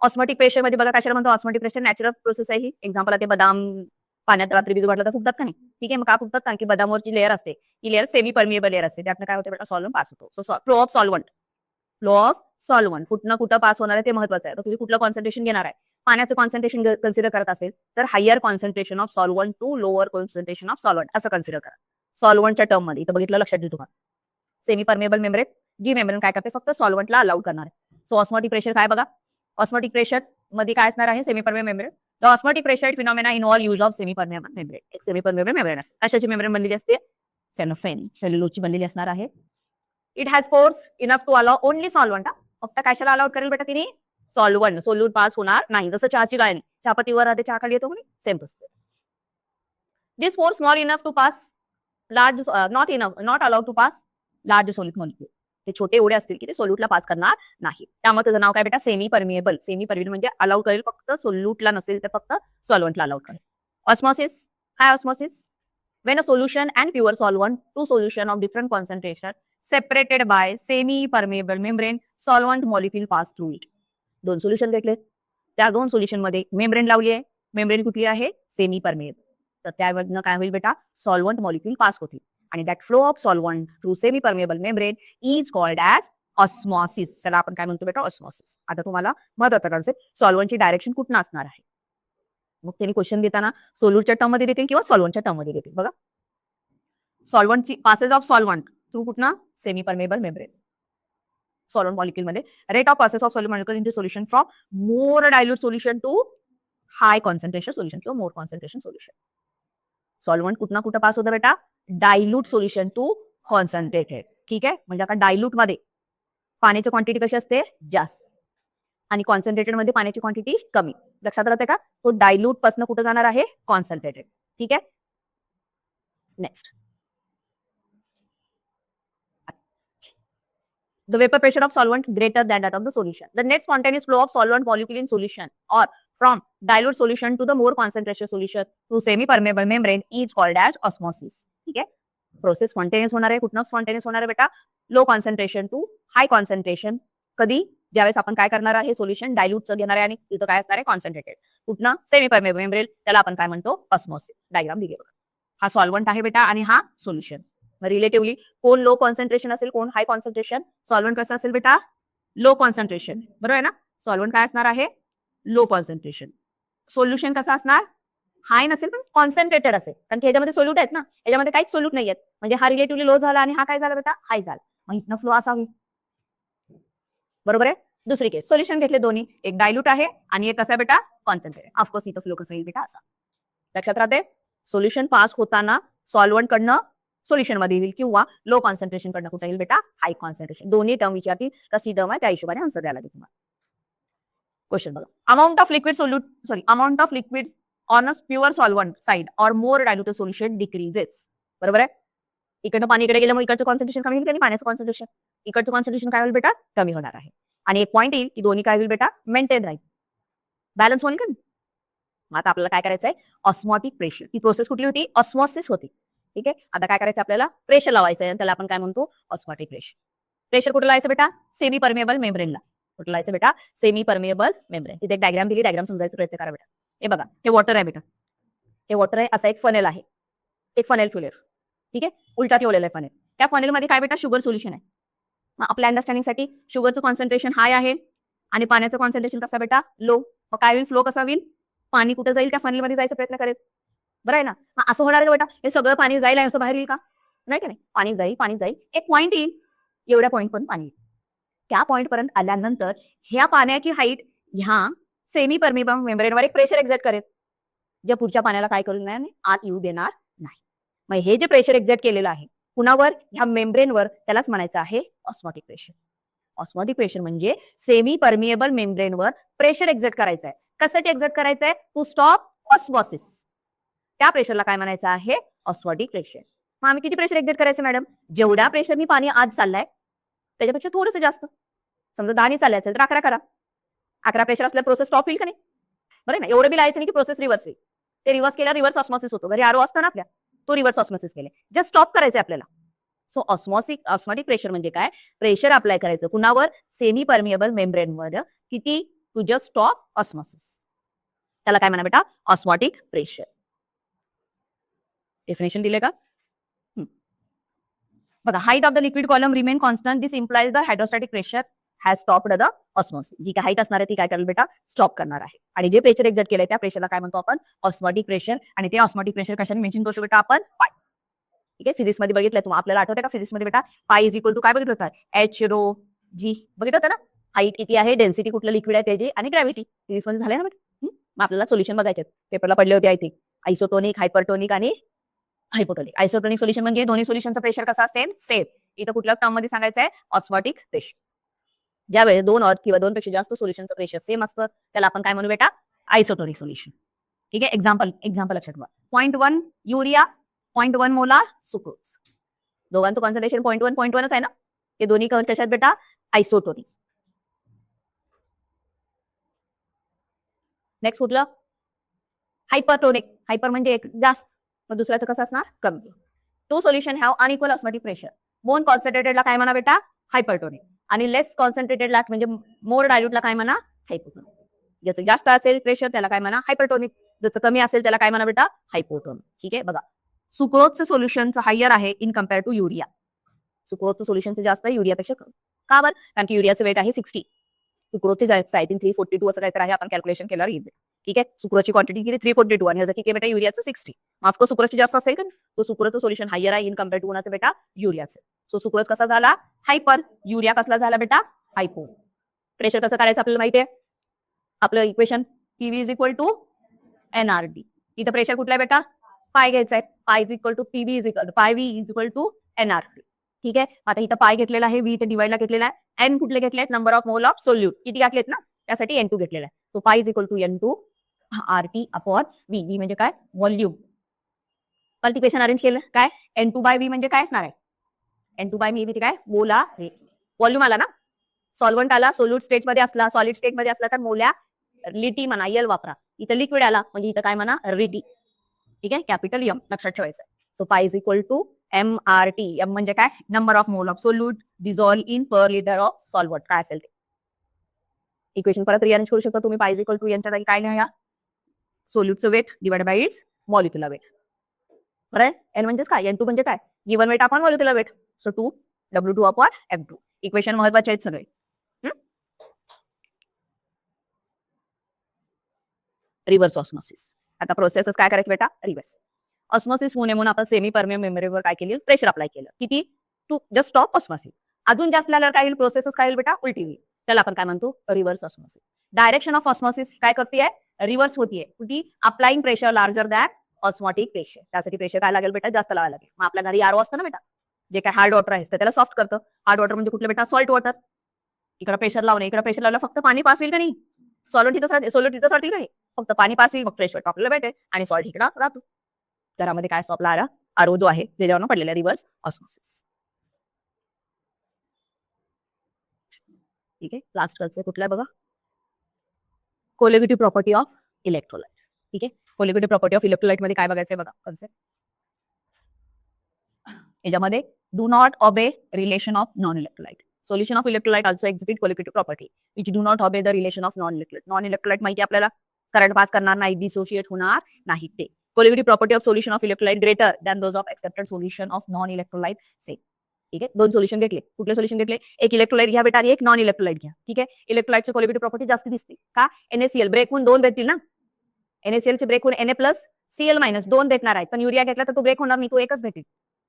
Osmotic pressure मध्ये बघा कशाला म्हणतो, ऑस्मॉटिक प्रेशर नॅचरल प्रोसेस आहे ही. एक्झाम्पल ते बदाम पाण्यात रात्री भिजू घातलं तर फुगतात का नाही. ठीक आहे. मग का फुगतात, कारण की बदामवरची लेअर असते, ही लेअर सेमी परमिएबल लेअर असते, त्यातनं काय होतं बेटा, सॉल्वंट पास होतो. So flow of solvent, flow of solvent कुठनं कुठं पास होणार आहे ते महत्वाचं आहे. तर तुम्ही कुठलं कॉन्सन्ट्रेशन घेणार आहे, पाण्याचं कॉन्सन्ट्रेशन कन्सिडर करत असेल तर higher concentration of solvent to lower concentration of solvent असं कन्सिडर करा. सॉल्वंटच्या टर्म मध्ये इथं बघितलं, लक्षात ठेवा तुम्हाला. सेमी परमिएबल मेम्ब्रेन, जी मेम्ब्रेन काय करते, फक्त सॉल्वंटला अलाउड करणार आहे. सो ऑस्मॉटिक प्रेशर काय बघा, ऑस्मॉटिक प्रेशर मध्ये काय असणार आहे, semi permeable membrane. The osmotic pressure phenomena involve use of semi permeable membrane. एक सेमी परमिएबल मेम्ब्रेन असते. कशाची मेम्ब्रेन बनलेली असते, सेलोफेन, सेल्युलोजची बनलेली असणार आहे. It has force enough to allow only solvent. फक्त कशाला अलाउड करेल बेटा तिने, सॉल्वंट. सोल्यूट पास होणार नाही, जसं चहाची गाळणी, चहापतीवर राहते, चहा खाली येतो म्हणे, सेम तसं. This force small enough to pass large, not allowed to pass large solute molecule. ते छोटे एवढे असतील की ते सोल्यूटला पास करणार नाही. त्यामुळे त्याचं नाव काय बेटा, सेमी परमिएबल. सेमी परमिएबल म्हणजे अलाउड करेल फक्त सोल्यूटला, नसेल तर फक्त सॉल्वंटला अलाउड करेल. ऑस्मॉसिस काय, osmosis when a solution and pure solvent, two solution of different concentration separated by semi permeable membrane, solvent molecule pass through it. 2 solution घेतले, त्या 2 सोल्युशन मध्ये मेम्ब्रेन लावली आहे. मेम्ब्रेन कुठली आहे? Semi permeable. तर त्यावरनं काय होईल बेटा? सॉल्व्हंट मॉलिक्यूल पास होतील आणि that flow of solvent through semi permeable membrane is called as osmosis. त्याला आपण काय म्हणतो बेटा? ऑस्मॉसिस. आता तुम्हाला महत्त्वाचा कन्सेप्ट, सॉल्व्हंटची डायरेक्शन कुठनं असणार आहे. मग त्यांनी क्वेश्चन देताना सोल्यूटच्या टर्म मध्ये देतील किंवा सॉल्व्हंटच्या टर्म मध्ये देतील. बघा, सॉल्व्हंटची पासेज ऑफ सॉल्व्हंट थ्रू कुठनं? Semi permeable membrane. Solvent molecule मध्ये rate of passes of solvent molecule into solution from more dilute solution to high concentration solution किंवा मोर कॉन्सन्ट्रेशन सोल्युशन. सॉल्व्हंट कुठं कुठं पास होतं बेटा? Dilute solution to concentrated. ठीक आहे, म्हणजे आता डायल्यूट मध्ये पाण्याची क्वांटिटी कशी असते? जास्त, आणि कॉन्सन्ट्रेटेड मध्ये पाण्याची क्वांटिटी कमी. लक्षात राहते का? तो डायल्यूट पासून कुठं जाणार आहे? कॉन्सन्ट्रेटेड. ठीक आहे, next. The vapor pressure of solvent greater than that of the solution. The net spontaneous flow of solvent molecule in solution or from dilute solution to the more concentration solution through semi-permeable membrane is called as osmosis. ठीक आहे, process spontaneous होणार आहे. कुठनं spontaneous होणार आहे बेटा? Low concentration to high concentration. कधी? ज्यावेळेस आपण काय करणार आहे? सोल्युशन डायल्यूटचं घेणार आहे आणि तिथं काय असणार आहे? कॉन्सन्ट्रेटेड. कुठनं? Semi permeable membrane. त्याला आपण काय म्हणतो? ऑस्मॉसिस. डायग्राम दिली बघा. हा सॉल्व्हंट आहे बेटा आणि हा सोल्युशन. रिलेटिव्हली कोण लो कॉन्सन्ट्रेशन असेल, कोण हाय कॉन्सन्ट्रेशन? सॉल्व्हंट कसं असेल बेटा? Low concentration. बरोबर आहे ना? सॉल्व्हंट काय असणार आहे? Low concentration. सोल्युशन कसं असणार? हाय नसेल पण कॉन्सन्ट्रेटेड असेल, कारण की ह्याच्यामध्ये सोल्यूट आहेत ना, ह्याच्यामध्ये काहीच सोल्यूट नाही आहेत. म्हणजे हा रिलेटिव्हली लो झाला आणि हा काय झाला बेटा? हाय झाला. मग इथनं फ्लो असा होईल. बरोबर आहे. दुसरी केस, सोल्युशन घेतले दोन्ही, एक डायल्यूट आहे आणि एक कसा बेटा? कॉन्सन्ट्रेटेड. ऑफकोर्स इथं फ्लो कसं येईल बेटा? असा. लक्षात राहते? सोल्युशन पास होताना सॉल्व्हंट कडनं सोल्युशन मध्ये येईल किंवा लो कॉन्सन्ट्रेशन कडनं कुठे येईल बेटा? हाय कॉन्सन्ट्रेशन. दोन्ही टर्म विचारतील, कशी टर्म आहे त्या हिशोबाने आन्सर द्यायला लागेल तुम्हाला. क्वेश्चन बघा, amount of liquid on a pure solvent side और मोर डायल्यूटेड सोल्युशन डिक्रीजेस. बरोबर आहे. इकडनं पाणी इकडे गेलं, मग इकडचं कॉन्सन्ट्रेशन कमी होईल आणि पाण्याचं कॉन्सन्ट्रेशन, इकडचं कॉन्सन्ट्रेशन काय होईल बेटा? कमी होणार आहे. आणि एक पॉईंट येईल की दोन्ही काय होईल बेटा? मेंटेन राहील, बॅलन्स होईल का? मग आता आपल्याला काय करायचं आहे? Osmotic pressure. ही प्रोसेस कुठली होती? ऑस्मॉसिस होती. ठीक आहे, आता काय करायचं आपल्याला? प्रेशर लावायचं आहे, त्याला आपण काय म्हणतो? Osmotic pressure. प्रेशर कुठं लावायचं बेटा? सेमी परमेबल मेम्ब्रेनला. कुठं लावायचं बेटा? Semi permeable membrane. इथे एक डायग्राम दिली, डायग्राम समजायचा प्रयत्न करा बेटा. हे बघा, हे वॉटर आहे बेटा, हे वॉटर आहे. असा एक फनेल आहे, एक फनेल ठेवलेलं. ठीक आहे, उलटा ठेवलेला आहे फनेल. त्या फनेलमध्ये काय बेटा? शुगर सोल्युशन आहे. मग आपल्या अंडरस्टँडिंगसाठी शुगरचं कॉन्सन्ट्रेशन हाय आहे आणि पाण्याचं कॉन्सन्ट्रेशन कसं बेटा? लो. मग काय होईल? फ्लो कसा होईल? पाणी कुठं जाईल? त्या फनेलमध्ये जायचा प्रयत्न करेल. बरं आहे ना? असं होणार का बेटा? हे सगळं पाणी जाईल आणि असं बाहेर येईल का? नाही का नाही? पाणी जाईल, पाणी जाईल. एक पॉईंट येईल, एवढ्या पॉईंट पण पाणी येईल. त्या पॉईंट पर्यंत आल्यानंतर ह्या पाण्याची हाईट ह्या सेमी परमेबल मेम्ब्रेनवर एक प्रेशर एक्झर्ट करेल, जे पुढच्या पाण्याला काय करू नाही, आत येऊ देणार नाही. मग हे जे प्रेशर एक्झर्ट केलेलं आहे कुणावर? ह्या मेम्ब्रेनवर, त्यालाच म्हणायचं आहे ऑस्मॉटिक प्रेशर. ऑस्मॉटिक प्रेशर म्हणजे सेमी परमिएबल मेम्ब्रेनवर प्रेशर एक्झर्ट करायचं आहे. कशासाठी एक्झर्ट करायचं आहे? To stop osmosis. त्या प्रेशरला काय म्हणायचं आहे? Osmotic pressure. मग आम्ही किती प्रेशर एक्झर्ट करायचं मॅडम? जेवढ्या प्रेशरनी पाणी आत चाललंय त्याच्यापेक्षा थोडंसं जास्त. समजा 10 चालले असेल तर 11 करा. 11 प्रेशर असल्या प्रोसेस स्टॉप होईल का नाही? बरं ना? एवढं बी लावायचं नाही की प्रोसेस रिव्हर्स होईल. ते रिव्हर्स केला, रिव्हर्स ऑस्मॉसिस होतो. घरी आरो असतो ना आपल्या, तो रिव्हर्स ऑस्मॉसिस केले. जस्ट स्टॉप करायचं आपल्याला. सो ऑस्मॉटिक प्रेशर म्हणजे काय? प्रेशर अप्लाय करायचं कुणावर? सेमी परमिएबल मेम्ब्रेनवर. किती? To just stop osmosis. त्याला काय म्हणा बेटा? Osmotic pressure. डेफिनेशन दिले का? बघा, height of the liquid column remain constant. This implies the hydrostatic pressure has stopped the osmosis. जी काय हाईट असणार आहे ती काय करेल बेटा? स्टॉप करणार आहे. आणि जे प्रेशर एक्झर्ट केलंय त्या प्रेशरला काय म्हणतो आपण? Osmotic pressure. आणि ते ऑस्मॉटिक प्रेशर कशाने मेन्शन करू बेटा आपण? पाय. ठीक आहे, फिजिक्स मध्ये बघितलं तुम्हाला, आपल्याला आठवतंय का फिजिक्स मध्ये बेटा? पाय इज इक्वल टू काय बघितलं होतं? एच रो जी बघितलं होतं ना? हाईट किती आहे, डेन्सिटी कुठलं लिक्विड आहे त्याची, आणि ग्रॅव्हिटी. फिजिक्स मध्ये झालंय ना बेटा? मग आपल्याला सोल्युशन बघायचे, पेपरला पडले होते आय थिंक. आयसोटोनिक, हायपरटोनिक आणि हायपोटोनिक. आयसोटोनिक सोल्युशन म्हणजे दोन्ही सोल्युशनचा प्रेशर कसा असेल? सेम. इथं कुठल्या टर्म मध्ये सांगायचं आहे? Osmotic pressure. ज्यावेळेस 2 और किंवा 2 पेक्षा जास्त सोल्युशनचं प्रेशर सेम असतं त्याला आपण काय म्हणू बेटा? Isotonic solution. ठीक आहे, एक्झाम्पल लक्षात ठेवा. 0.1 युरिया, 0.1 मोलार सुक्रोज. दोघांचं कॉन्सन्ट्रेशन 0.1 आहे ना? हे दोन्ही कशात बेटा? आयसोटोनिक. नेक्स्ट कुठलं? हायपरटोनिक. हायपर म्हणजे एक जास्त, मग दुसऱ्याचं कसं असणार? कमी. Two solution have unequal osmotic pressure. More कॉन्सन्ट्रेटेडला काय म्हणा बेटा? हायपरटोनिक. आणि लेस कॉन्सन्ट्रेटेडला म्हणजे मोर डायल्यूटला काय म्हणा? हायपोटोनिक. ज्याचं जास्त असेल प्रेशर त्याला काय म्हणा हायपरटोनिक, ज्याचं कमी असेल त्याला काय म्हणा बेटा हायपोटोनिक. ठीक आहे बघा, सुक्रोजचं सोल्युशनचं हायर आहे इन कम्पेअर टू युरिया. सुक्रोजचं सोल्युशनचं जास्त आहे युरियापेक्षा कमी. का बरं? कारण की युरियाचं वेट आहे 60, सुक्रोजचे जास्त आहे 342 असं काहीतरी आहे, आपण कॅल्क्युलेशन केल्यावर येईल. ठीक आहे, सुक्रोजची क्वांटिटी किती 342 आणि ह्याचं किती बेटा युरियाचं 60. ऑफकोर्स सुक्रोजची जास्त असेल का, तो सुक्रोजचं सोल्युशन हायर आहे इन कम्पेअर टू कोणाचं बेटा युरियाचं. सो सुक्रोज कसा झाला हायपर, युरिया कसला झाला बेटा हायपो. प्रेशर कसं करायचं आपल्याला माहिती आहे, आपलं equation PV is equal to NRT. इथं प्रेशर कुठला आहे बेटा पाय घ्यायचा आहे, pi is equal to PV is equal pi V is equal to NRT. ठीक आहे, आता इथं पाय घेतलेला आहे, व्ही इथे डिवाइडला घेतलेला आहे, एन कुठले घेतले आहेत number of mole of solute किती घातलेत ना त्यासाठी N2 घेतलेला आहे. So pi is equal to N2 RT upon V. V म्हणजे काय व्हॉल्यूम. मल्टिप्लिकेशन अरेंज केलं काय N2 बाय व्ही म्हणजे काय असणार आहे, N2 बाय व्ही म्हणजे काय मोला व्हॉल्यूम आला ना, सॉल्व्हंट आला सोल्यूट स्टेट मध्ये असला, सॉलिड स्टेट मध्ये असला तर मोल्या लिटी म्हणा यल वापरा, इथं लिक्विड आला म्हणजे इथं काय म्हणा रिटी. ठीक आहे, कॅपिटल एम लक्षात ठेवायचं. So pi is equal to MRT. M म्हणजे काय number of mole of solute dissolve in per litre of solvent काय असेल ते. इक्वेशन परत रिअरेंज करू शकता तुम्ही, पाय इज इक्वल टू यांच्या जागी काय लिहा सोल्यूटचं weight divide by its molecular weight. बरं, एन म्हणजेच काय N2 म्हणजे काय given weight upon molecular weight. So 2 W2 upon M2. Equation महत्वाचे आहेत सगळे. Reverse osmosis. आता प्रोसेस काय करायचं बेटा रिव्हर्स ऑस्मोसिस होऊ नये म्हणून आपण सेमी परमियम मेम्ब्रेनवर काय केली प्रेशर अप्लाय केलं किती टू जस्ट स्टॉप ऑस्मोसिस. अजून जास्त झाल्यावर काय होईल प्रोसेस काय होईल बेटा उलटी होईल, त्याला आपण काय म्हणतो reverse osmosis. Direction of osmosis काय करतेय रिव्हर्स होतीये कुठे applying pressure larger than osmotic pressure. त्यासाठी प्रेशर काय लागेल बेटा जास्त लावायला लागेल. मग आपल्या घरी आरो असतं ना बेटा जे काय हार्ड वॉटर आहे त्याला सॉफ्ट करतं. हार्ड वॉटर म्हणजे कुठलं बेटा सॉल्ट वॉटर. इकडे प्रेशर लावणे इकडे प्रेशर लावलं फक्त पाणी पास होईल का नाही, सॉल्ट तिथं सोल्यूट तिथं राहतील का नाही, फक्त पाणी पास होईल मग फ्रेश वॉटर आपल्याला भेटेल आणि सॉल्ट इकडं राहतो. घरामध्ये काय आपला आरो जो आहे त्याच्यावर पडलेला रिव्हर्स ऑस्मोसिस. ठीक आहे, लास्ट कल्चर कुठला आहे बघा कोलिगेटिव्ह प्रॉपर्टी ऑफ इलेक्ट्रोलाइट. ठीक आहे, कोलिगेटिव्ह प्रॉपर्टी ऑफ इलेक्ट्रोलाइट मध्ये काय बघायचंय बघा कन्सेप्ट. याच्यामध्ये do not obey relation of non electrolyte. Solution of electrolyte also exhibit colligative property which do not obey the relation of non electrolyte. Non electrolyte माहिती आपल्याला current pass करणार नाही, dissociate होणार नाही ते. Colligative property of solution of electrolyte greater than those of accepted solution of non electrolyte same. ठीक आहे, दोन सोल्युशन घेतले, कुठले सोल्युशन घेतले एक इलेक्ट्रोलाइट घ्या बेटा आणि एक नॉन इलेक्ट्रोलाइट घ्या. ठीक आहे, इलेक्ट्रोलाइटची कोलिगेटिव्ह प्रॉपर्टी जास्त दिसते का NaCl ब्रेक होऊन दोन भेटतील ना, NaCl चे ब्रेक होऊन Na+Cl- दोन भेटणार आहेत, पण युरिया घेतला तर तो ब्रेक होणार नाही, तो एकच भेटेल.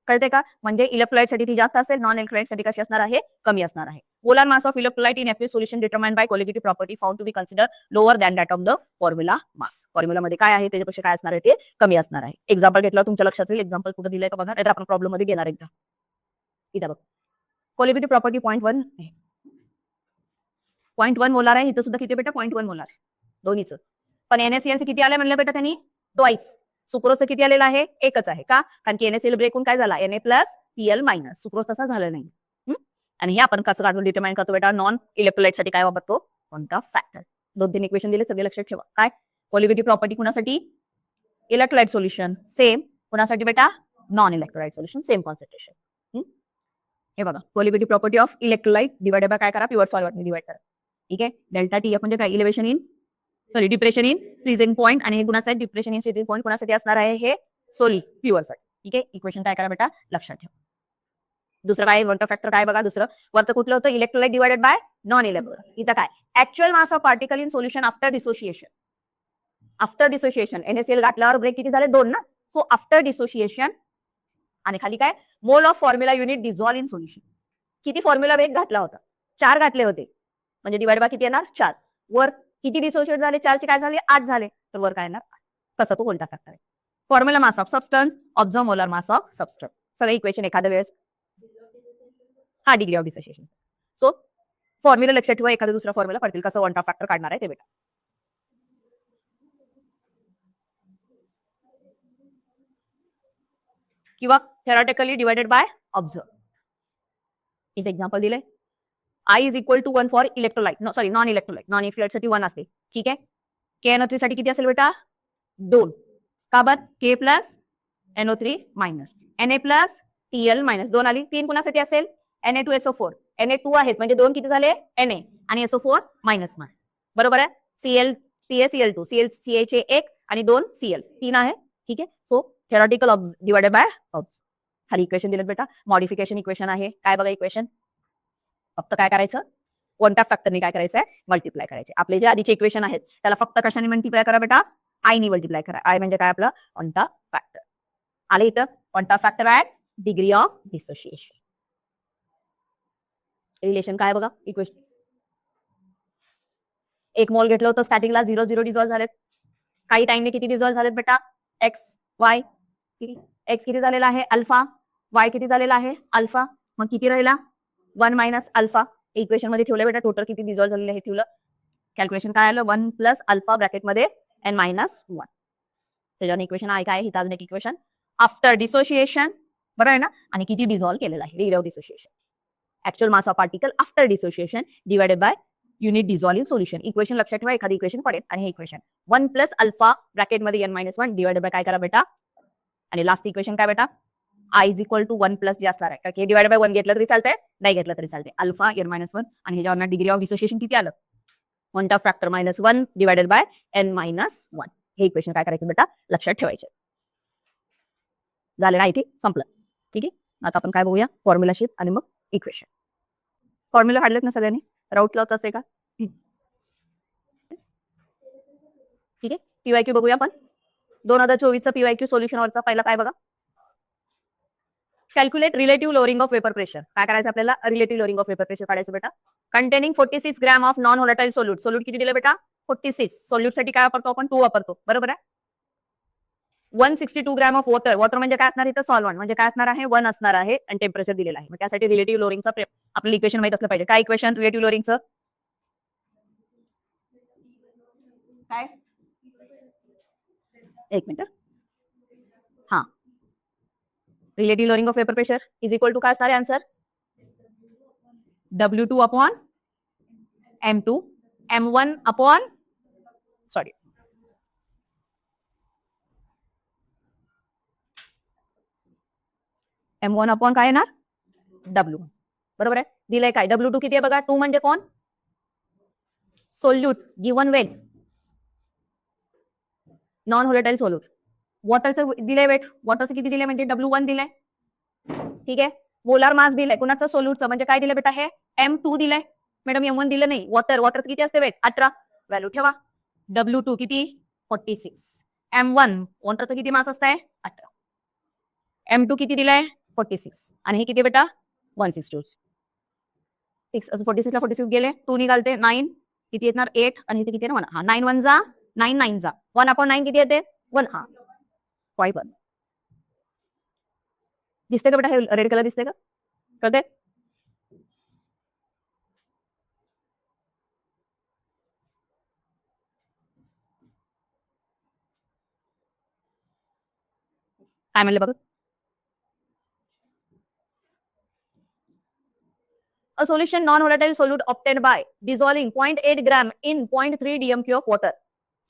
कळते का, म्हणजे इलेक्ट्रोलाइट साठी ती जास्त असेल, नॉन इलेक्ट्रोलाइट साठी कशी असणार आहे कमी असणार आहे. Molar mass of electrolyte in aqueous solution determined by colligative property found to be consider lower than that of the formula mass. Formula मध्ये काय आहे त्याच्यापेक्षा काय असणार आहे ते कमी असणार आहे. एक्झाम्पल घेतलं तुमच्या लक्षात येईल, एक्झाम्पल कुठे दिलंय का बघा, नाहीतर आपण प्रॉब्लेम मध्ये घेणार एकदा. इथं बघ कोलिगेटिव्ह प्रॉपर्टी 0.1 आहे, 0.1 मोलार आहे, इथं सुद्धा किती बेटा 0.1 मोलार दोन्हीचं. पण NaCl किती आलं म्हणलं बेटा त्यांनी ट्वाइस. सुक्रोजचं किती आलेलं आहे एकच आहे का, कारण की NaCl ब्रेक होऊन काय झाला Na+Cl-. सुक्रोज तसा झालं नाही. आणि हे आपण कसं काढून डिटरमाइन करतो बेटा नॉन इलेक्ट्रोलाइट साठी काय वापरतो कोणता फॅक्टर. 2-3 इक्वेशन दिले सगळे लक्षात ठेवा. काय कोलिगेटिव्ह प्रॉपर्टी कुणासाठी इलेक्ट्रोलाइट सोल्युशन सेम, कुणासाठी बेटा non electrolyte solution same concentration. हे बघा colligative property of electrolyte divided by काय करा प्युअर सॉल्व्हंटने डिवाइड करा. ठीक आहे, डेल्टा टी म्हणजे काय elevation in depression in freezing point आणि हे कुणासाठी डिप्रेशन इन फ्रीजिंग पॉईंट कुणासाठी असणार आहे हे प्युअर साठी. ठीक आहे, इक्वेशन काय करा बेटा लक्षात ठेवा. दुसरं काय वॉटर फॅक्टर काय बघा, दुसरं वरतं कुठलं होतं electrolyte divided bye non electrolyte. इथं काय actual mass of particle in solution after dissociation. After dissociation NaCl घातल्यावर ब्रेक किती झाले 2 ना, सो आफ्टर डिसोसिएशन. आणि खाली काय mole of formula unit dissolve in solution. किती फॉर्म्युला वेट घातला होता 4 घातले होते म्हणजे डिवाइड बाय किती येणार 4. वर किती डिसोसिएट झाले 4 चे काय झाले 8 झाले, तर वर काय येणार कसा तो कोणता फॅक्टर आहे. Formula mass of substance observe molar mass of substance. सगळे इक्वेशन एखाद्या वेळेस हा degree of dissociation. So formula लक्षात ठेवा, एखादा दुसरा फॉर्म्युला पडतील कसं वन ऑफ फॅक्टर काढणार आहे ते बेटा. किंवा थेरॉटिकली डिवाइडेड बाय ऑब्झर्व. इथे एक्झाम्पल दिले I is equal to 1 for electrolyte sorry non electrolyte. Non electrolyte साठी 1 असते. ठीक आहे, KNO3 साठी किती असेल बेटा 2. का बर K plus NO3 minus Na+Cl- 2 आली. 3 कुणासाठी असेल Na2SO4. Na2 आहेत म्हणजे 2 किती झाले Na आणि SO4 मायनस 1. बरोबर आहे. Cl CaCl2 CaCH एक आणि 2 Cl 3 आहे. ठीक आहे. So theoretical divided by obs. खाली इक्वेशन दिलेत बेटा. मॉडिफिकेशन इक्वेशन आहे. काय बघा इक्वेशन, फक्त काय करायचं, कोणत्या फॅक्टरने काय करायचंय, मल्टिप्लाय करायचे. आपले जे आधीचे इक्वेशन आहेत त्याला फक्त कशाने मल्टिप्लाय करा बेटा, आयनी मल्टिप्लाय करा. आय म्हणजे काय आपलं क्वांटा फॅक्टर. आले इथं quanta factor at degree of dissociation. Relation काय बघा इक्वेशन. एक मोल घेतलं होतं स्टार्टिंगला 0 डिझॉल्व्ह झालेत. काही टाइमने किती डिझॉल्व्ह झालेत बेटा, एक्स वाय. एक्स किती झालेला आहे अल्फा, वाय किती झालेला आहे अल्फा. मग किती राहिला 1 मायनस अल्फा. इक्वेशन मध्ये ठेवलं बेटा, टोटल किती डिझॉल्व्ह झालेलं हे ठेवलं. कॅल्क्युलेशन काय आलं 1 प्लस अल्फा ब्रॅकेटमध्ये n मायनस 1. त्याच्याने इक्वेशन आहे काय, हिथं अजून एक इक्वेशन आफ्टर डिसोसिएशन, बरोबर आहे ना. आणि किती डिझॉल्व्ह केलेलं आहे, degree of dissociation. Actual mass of particle after dissociation divided by unit dissolve solution. Equation लक्षात ठेवा, एखादी इक्वेशन पडेल आणि हे इक्वेशन 1 प्लस अल्फा ब्रॅकेटमध्ये n मायनस 1 डिवाइडेड बाय काय करा बेटा, आणि लास्ट इक्वेशन काय बेटा, i is equal to 1 plus जे असणार आहे, कारण डिवाइड बाय 1 घेतलं तरी चालतंय, नाही घेतलं तरी चालतंय. अल्फा n मायनस 1 आणि ह्याच्यावर डिग्री ऑफ डिसोसिएशन किती आलं, quanta factor minus 1 divided bye n minus 1. हे इक्वेशन काय करायचं बेटा, लक्षात ठेवायचे. झालं ना, इथे संपलं. ठीक आहे. आता आपण काय बघूया, फॉर्म्युला शीट आणि मग इक्वेशन. फॉर्म्युला काढलेत ना सगळ्यांनी, राऊट लावत असेल का. ठीक आहे. पीवायक्यू बघूया आपण. 2024चा पीवायक्यू सोल्युशन वरचा पहिला काय बघा, calculate relative lowering of vapour pressure. काय करायचं आपल्याला, relative lowering of vapour pressure काढायचं बेटा. Containing 46 gram of non volatile solute. Solute किती दिले बेटा 46. सोल्यूट साठी काय वापरतो आपण, 2 वापरतो, बरोबर आहे. 162 ग्रॅम ऑफ वॉटर. वॉटर म्हणजे काय असणार इथं, सॉल्वंट म्हणजे काय असणार आहे, 1 असणार आहे आणि टेम्परेचर दिलेलं आहे. मग त्यासाठी रिलेटिव्ह लोअरिंगचं आपल्याला इक्वेशन माहित असलं पाहिजे. काय इक्वेशन रिलेटिव्ह लोअरिंगचं, काय, एक मिनिट. हा, relative lowering of vapour pressure is equal to काय असणार आहे answer, W2 upon M2 M1 upon sorry M1 upon काय येणार W. बरोबर आहे. दिलंय काय, W2 किती आहे बघा, 2 म्हणजे कोण, solute given weight, non volatile solute. वॉटरचं दिलंय वेट, वॉटरचं किती दिलंय म्हणजे W1 दिलंय. ठीक आहे. मोलार मास दिलंय कुणाचं, सोल्यूटचं म्हणजे काय दिलंय बेटा, हे M2 दिलंय. मॅडम M1 दिलं नाही. वॉटरचं किती असते वेट 18. व्हॅल्यू ठेवा. W2 किती 46. M1 वॉटरचं किती मास असतंय 18. M2 किती दिलाय 46 आणि हे किती बेटा 162. 46 ला 46 गेले, 2 निघालते 9, किती येणार 8 आणि इथे किती 1. हा 9 1 जा 9 9 जा 1 अपॉन 9 किती येते 1. हा 1 दिसते का बेटा, हे रेड कलर दिसते का, कळते. काय म्हणलं बघा, a solution non-volatile solute obtained by dissolving 0.8 gram in 0.3 dmq of water.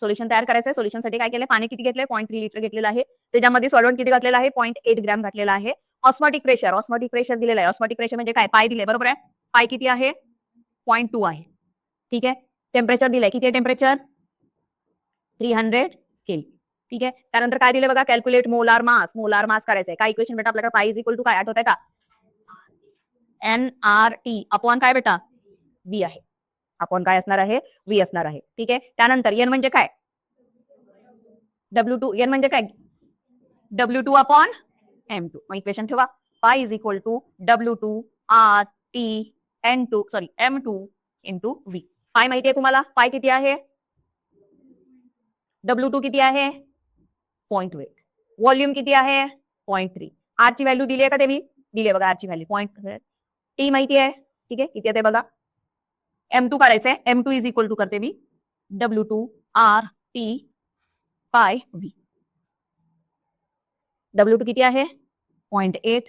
Solution तयार करायचंय. सोल्युशन साठी काय केलंय, पाणी किती घेतलंय 0.3 लिटर घेतलेलं आहे. त्याच्यामध्ये सॉल्व्हंट किती घातलेलं आहे 0.8 ग्रॅम घातलेला आहे. ऑस्मॉटिक प्रेशर दिलेलं आहे. ऑस्मॉटिक प्रेशर म्हणजे काय, पाय दिले, बरोबर आहे. पाय किती आहे 0.2 आहे. ठीक आहे. टेम्परेचर दिलंय, किती आहे टेम्परेचर 300 केल्विन. ठीक आहे. त्यानंतर काय दिले बघा, calculate molar mass. Molar mass करायचंय. काय इक्वेशन बेटा आपल्याला, पाय इज इक्वल टू काय आठवत आहे का, NRT अपॉन काय बेटा V आहे. अपॉन काय असणार आहे, V असणार आहे. ठीक आहे. त्यानंतर N म्हणजे काय, W2. N म्हणजे काय, W2 अपॉन M2. मग इक्वेशन ठेवा, pi is equal to W2 RT M2 into V. पाय माहिती आहे तुम्हाला, पाय किती आहे, W2 किती आहे 0.8, व्हॉल्यूम किती आहे 0.3. R ची व्हॅल्यू दिली आहे का, ते दिली बघा, R ची व्हॅल्यू 0.3. टी माहिती आहे. ठीक आहे. किती आहे ते बघा, M2 काढायचंय. M2 इज इक्वल टू करते मी W2 RT पाय V. W2 किती आहे 0.8.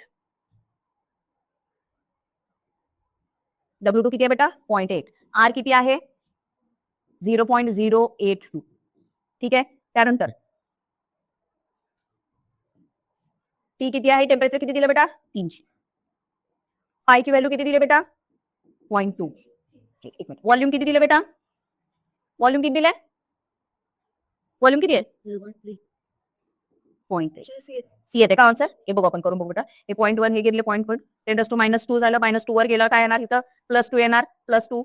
W2 किती आहे बेटा 0.8. R किती आहे 0.082. ठीक आहे. त्यानंतर टी किती आहे, टेम्परेचर किती दिलं बेटा 300. पायची व्हॅल्यू किती दिली बेटा 0.2. एक मिनिट, व्हॉल्यूम किती दिलं बेटा व्हॉल्यूम किती दिलाय? व्हॉल्यूम किती आहे? 0.3 सी येते का आन्सर? हे बघू आपण करून बघू बेटा. हे 0.1 हे गेले 0.1 10⁻² झालं. -2 वर गेल्यावर काय येणार इथं? +2 येणार. +2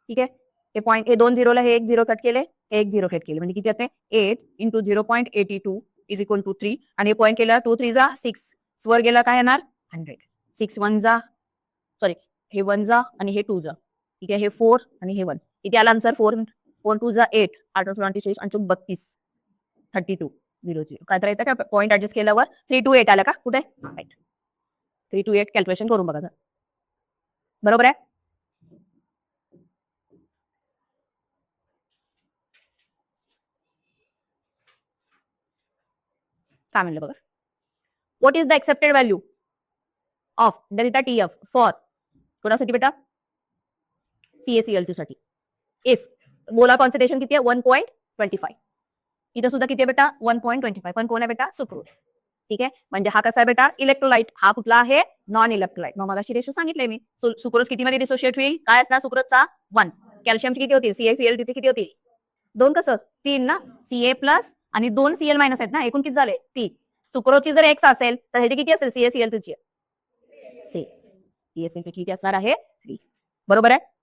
ठीक आहे. हे पॉईंट हे 2 झिरोला हे 1 झिरो कट केले, हे 1 झिरो कट केले म्हणजे किती येते? 8 × 0.82 = 3 आणि हे पॉईंट केला 2 3 जा 6 वर गेला काय येणार? 100 6 1 जा सॉरी हे 1 जा आणि हे 2 जा ठीक आहे. हे 4 आणि हे 1 किती आला आन्सर? 4 4 2 जा 8 8 26 आणि 32 32 0 0 काय तर येतं का पॉईंट ऍडजस्ट केल्यावर 3 2 8 आला का? कुठे? 3 2 8 कॅल्क्युलेशन करून बघा. बरोबर आहे. काय म्हणलं बघा. What is the accepted value of delta TF for कोणासाठी बेटा? CaCl2 साठी. इफ मोलार कॉन्सन्ट्रेशन किती आहे? 1.25 इथं सुद्धा किती आहे बेटा? 1.25 पण कोण आहे बेटा? सुक्रोज ठीक आहे. म्हणजे हा कसा आहे बेटा? इलेक्ट्रोलाइट. हा कुठला आहे? Non electrolyte. मग मगाशी रेशो सांगितले मी. सुक्रोज किती मध्ये डिसोशिएट होईल? काय असणार सुक्रोजचा? 1. कॅल्शियमची किती होती? CaCl तिथे किती होती? 2 कसं? 3 ना. Ca+ आणि 2 Cl- आहेत ना. एकूण किती झाले? 3. सुक्रोजची जर X असेल तर ह्याची किती असेल? CaCl2 ची CaCl2 किती असणार आहे? 3. बरोबर आहे.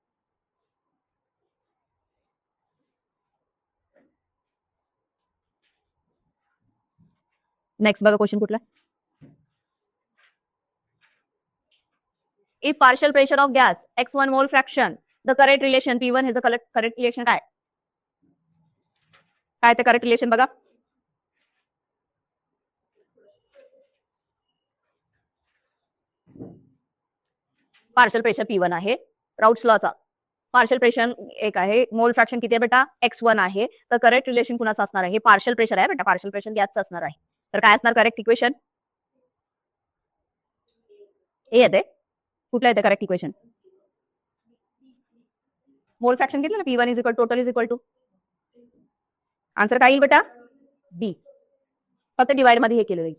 नेक्स्ट बघा क्वेश्चन कुठला? If partial pressure of gas x1 मोल fraction the correct relation P1 hedge correct relation काय? काय ते करेक्ट रिलेशन बघा. पार्शियल प्रेशर P1 आहे. राऊट्स लॉचा पार्शियल प्रेशर एक आहे. मोल फ्रॅक्शन किती आहे बेटा? x1 आहे. तर करेक्ट रिलेशन कुणाचं असणार आहे? हे पार्शियल प्रेशर आहे बेटा. पार्शियल प्रेशर गॅसचं असणार आहे. तर काय असणार करेक्ट इक्वेशन? ए येते. कुठलं येते करेक्ट इक्वेशन? मोल फ्रॅक्शन घेतलं ना P1 = टोटल = आन्सर काय येईल बेटा? बी. फक्त डिवाइड मध्ये हे केलं जाईल.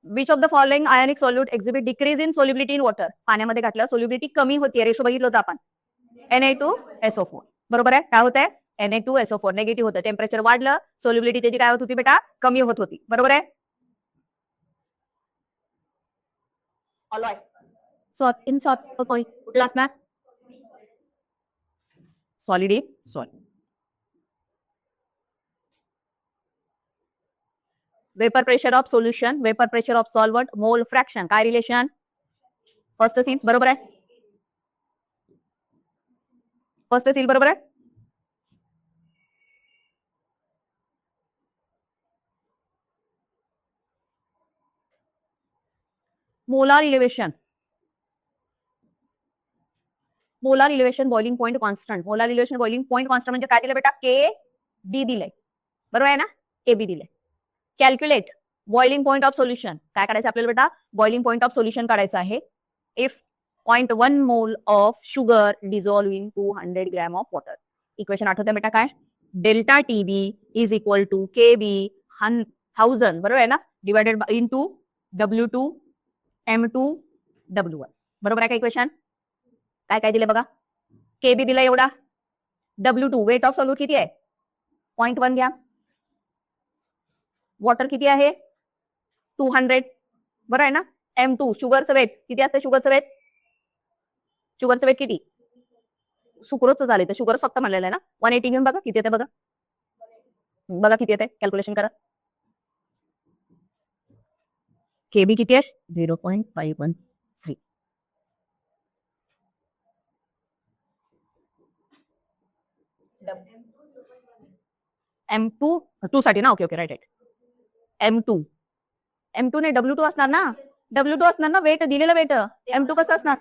Which of the following ionic solute exhibit decrease in solubility in water? पाण्यामध्ये घातलं सोल्युबिलिटी कमी होती. रेशो बघितलं होतं आपण. Na2SO4 बरोबर आहे. काय होत आहे? Na2SO4 निगेटिव्ह होतं. टेम्परेचर वाढलं सोल्युबिलिटी त्याची काय होत होती बेटा? कमी होत होती. बरोबर आहे. ऑलॉय इन कुठला असणार? Solid in solid. Vapour pressure of solution, vapour pressure of solvent, मोल फ्रॅक्शन काय रिलेशन? फर्स्ट सील बरोबर आहे. फर्स्ट सील बरोबर आहे. Molar elevation boiling point constant. Molar elevation boiling point constant म्हणजे काय दिलं बेटा? KB दिलंय. बरोबर आहे ना? KB दिलंय. Calculate boiling point of solution. काय काढायचं आपल्याला बेटा? बॉइलिंग पॉइंट ऑफ सोल्युशन काढायचं आहे. If 0.1 mole of sugar dissolve in 200 gram of water. Equation आठवतं बेटा काय? डेल्टा TB = KB 1000 बरोबर आहे ना? Divided into W2 M2 W1 बरोबर आहे का इक्वेशन? काय काय दिलं बघा. KB दिला एवढा. W2 वेट ऑफ सॉल्यूट किती आहे? 0.1 घ्या. वॉटर किती आहे? 200 बरं आहे ना? M2 शुगरचं वेट किती असतं? शुगरचं वेट किती? सुक्रोजचं झालं तर शुगर फक्त म्हणलेलं आहे ना. 180 घेऊन बघा किती येते बघा. बघा किती येते कॅल्क्युलेशन करा. KB किती आहे? 0.513. M2 साठी ना. Okay okay right. M2 नाही W2 असणार ना. W2 असणार ना. वेट दिलेलं वेट. M2 कसं असणार?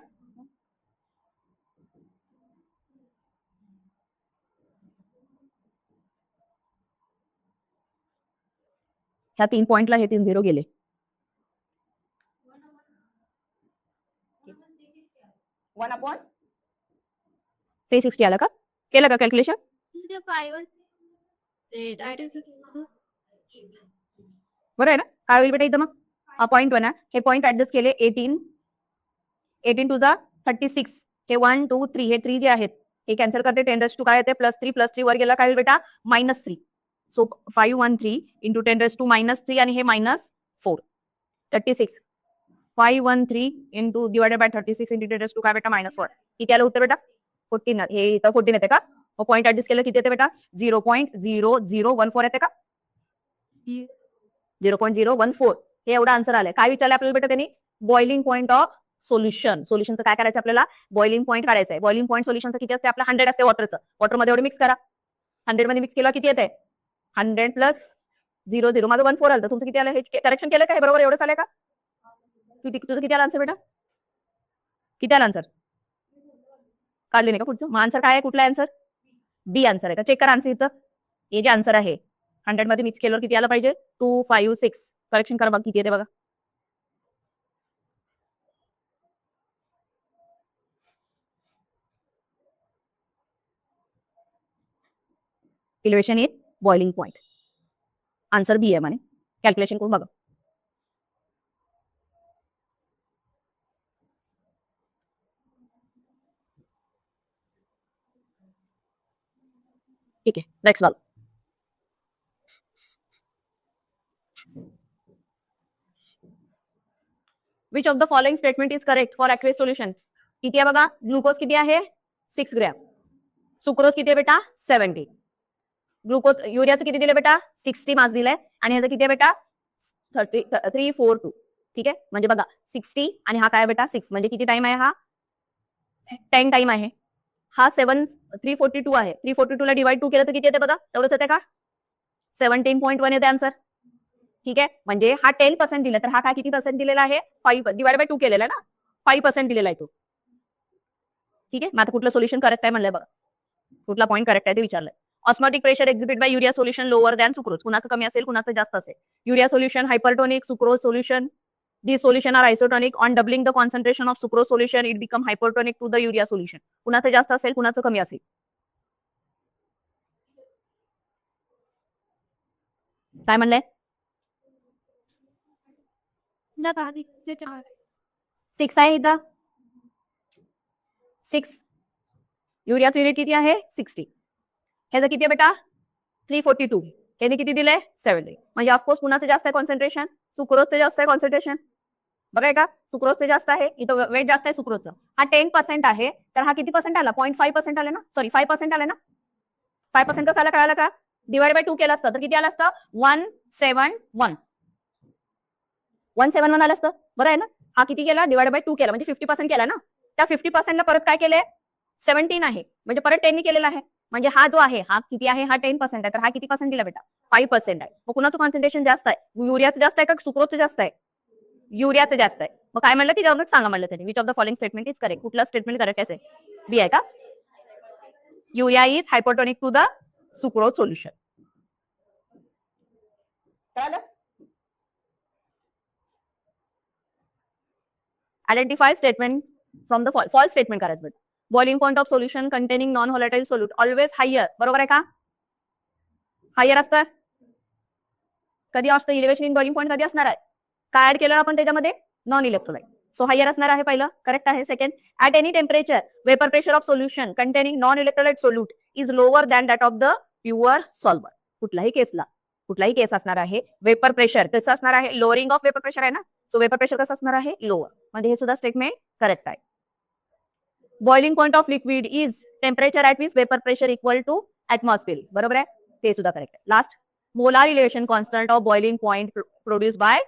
ह्या 3 पॉइंटला हे 3 झिरो गेले. 1/360 आला का? केलं का कॅल्क्युलेशन? बरं आहे ना? काय होईल बेटा इथं मग? हा 0.1 आहे. हे पॉईंट ऍडजस्ट केले 18 2 जा 36 हे 1 2 3 हे 3 जे आहेत हे कॅन्सल करते 10 काय येते +3 वर गेला काय होईल बेटा -3. सो 513 इंटू 10 -3 आणि हे -4 36. 513 इंटू डिवायडेड बाय 36 इंटू 10 काय बेटा -4. किती आलं उत्तर बेटा 14. हे इथं 14 येते का पॉईंट ऍडजस्ट केलं किती येते बेटा 0.0014 येते का 0.014. हे एवढं आन्सर आलंय. काय विचारलं आपल्याला बेटा त्यांनी बॉइलिंग पॉईंट ऑफ सोल्युशन. सोल्युशनचं काय करायचं आपल्याला बॉइलिंग पॉईंट काढायचं आहे. बॉइलिंग पॉईंट सोल्युशनचं किती असते आपलं 100 असते वॉटरचं. वॉटरमध्ये एवढं मिक्स करा 100 मध्ये मिक्स केलं किती येते 100 प्लस 00 माझं 14 आलं. तुमचं किती आलं हे करेक्शन केलं का हे बरोबर एवढंच आलंय का तुझं किती आलं आन्सर बेटा किती आलं आन्सर काढले नाही का पुढचं मग आन्सर काय आहे कुठला आन्सर बी आन्सर आहे का चेक करा आन्सर इथं हे जे आन्सर आहे 100 मध्ये मिक्स केल्यावर किती आलं पाहिजे 256 करेक्शन करा बघा किती येते बघा elevation in boiling point answer B आहे म्हणे कॅल्क्युलेशन करून बघा ठीक आहे नेक्स्ट वाला which of the following statement is correct for accurate solution किती आहे बघा ग्लुकोज किती आहे 6 ग्रॅम सुक्रोज किती आहे बेटा 70 ग्लुकोज युरियाचं किती दिले बेटा 60 मास दिलाय आणि ह्याचं किती आहे बेटा 342 ठीक आहे म्हणजे बघा 60 आणि हा काय बेटा 6 म्हणजे किती टाइम आहे हा 10 टाइम आहे हा 342 आहे 342 ला डिवाइड 2 केलं तर किती येते बघा तेवढंच येते का 17.1 येते आन्सर ठीक आहे म्हणजे हा 10% दिला तर हा काय किती पर्सेंट दिलेला आहे 5 डिवाइड बाय 2 केलेला ना 5% दिलेला आहे तो ठीक आहे मग आता कुठलं सोल्युशन करेक्ट आहे म्हणलंय बघा कुठला पॉईंट करेक्ट आहे ते विचारलंय osmotic pressure exhibit by urea solution lower than sucrose कुणाचं कमी असेल कुणाचं जास्त असेल urea solution hypertonic sucrose solution These solution are isotonic. On doubling the concentration of sucrose solution, it become hypertonic to the urea solution. कुणाचं जास्त असेल कुणाचं कमी असेल काय म्हणलंय 6 आहे इथं 6 युरियाचं युनिट किती आहे 60 ह्याचं किती आहे बेटा 342 ह्याने किती दिलंय 70 म्हणजे ऑफकोर्स कुणाचं जास्त आहे कॉन्सन्ट्रेशन सुक्रोजचं जास्त आहे कॉन्सन्ट्रेशन बघाय का सुक्रोजचं जास्त आहे इथं वेट जास्त आहे सुक्रोजचं हा 10% आहे तर हा किती पर्सेंट आला 0.5% आले ना सॉरी 5% आले ना 5% कसं आलं कळालं का डिवाइड बाय 2 केलं असतं तर किती आलं असतं 171 171 आलं असतं बरं आहे ना हा किती केला डिवाइड बाय 2 केला म्हणजे 50% केला ना त्या 50% ला परत काय केलंय 17 आहे म्हणजे परत 10 केलेला आहे म्हणजे हा जो आहे हा किती आहे हा 10% आहे तर हा किती पर्सेंट दिला बेटा 5% आहे मग कुणाचं कॉन्सन्ट्रेशन जास्त आहे युरियाचं जास्त आहे का सुक्रोजचं जास्त आहे युरियाचं जास्त आहे मग काय म्हणलं ती सांगा म्हणलं त्यांनी which of the following statement is correct कुठला स्टेटमेंट करेक्ट आहे बी आहे का urea is hypotonic to the sucrose solution identify statement from the false statement करायचं boiling point of solution containing non volatile solute always higher बरोबर आहे का higher असतं कधी असतं इलेव्हेशन इन बॉइलिंग पॉइंट कधी असणार आहे काय ऍड केलं आपण त्याच्यामध्ये नॉन इलेक्ट्रोलाइट सो हायर असणार आहे पहिलं करेक्ट आहे second at any temperature vapour pressure of solution containing non electrolyte solute is lower than that of the pure solver कुठलाही केस असणार आहे वेपर प्रेशर कसं असणार आहे लोअरिंग ऑफ वेपर प्रेशर आहे ना सो वेपर प्रेशर कसं असणार आहे लोअर म्हणजे हे सुद्धा स्टेटमेंट करेक्ट आहे boiling point of liquid is temperature at which vapour pressure equal to atmosphere बरोबर आहे ते सुद्धा करेक्ट आहे last molar elevation constant of boiling point produce by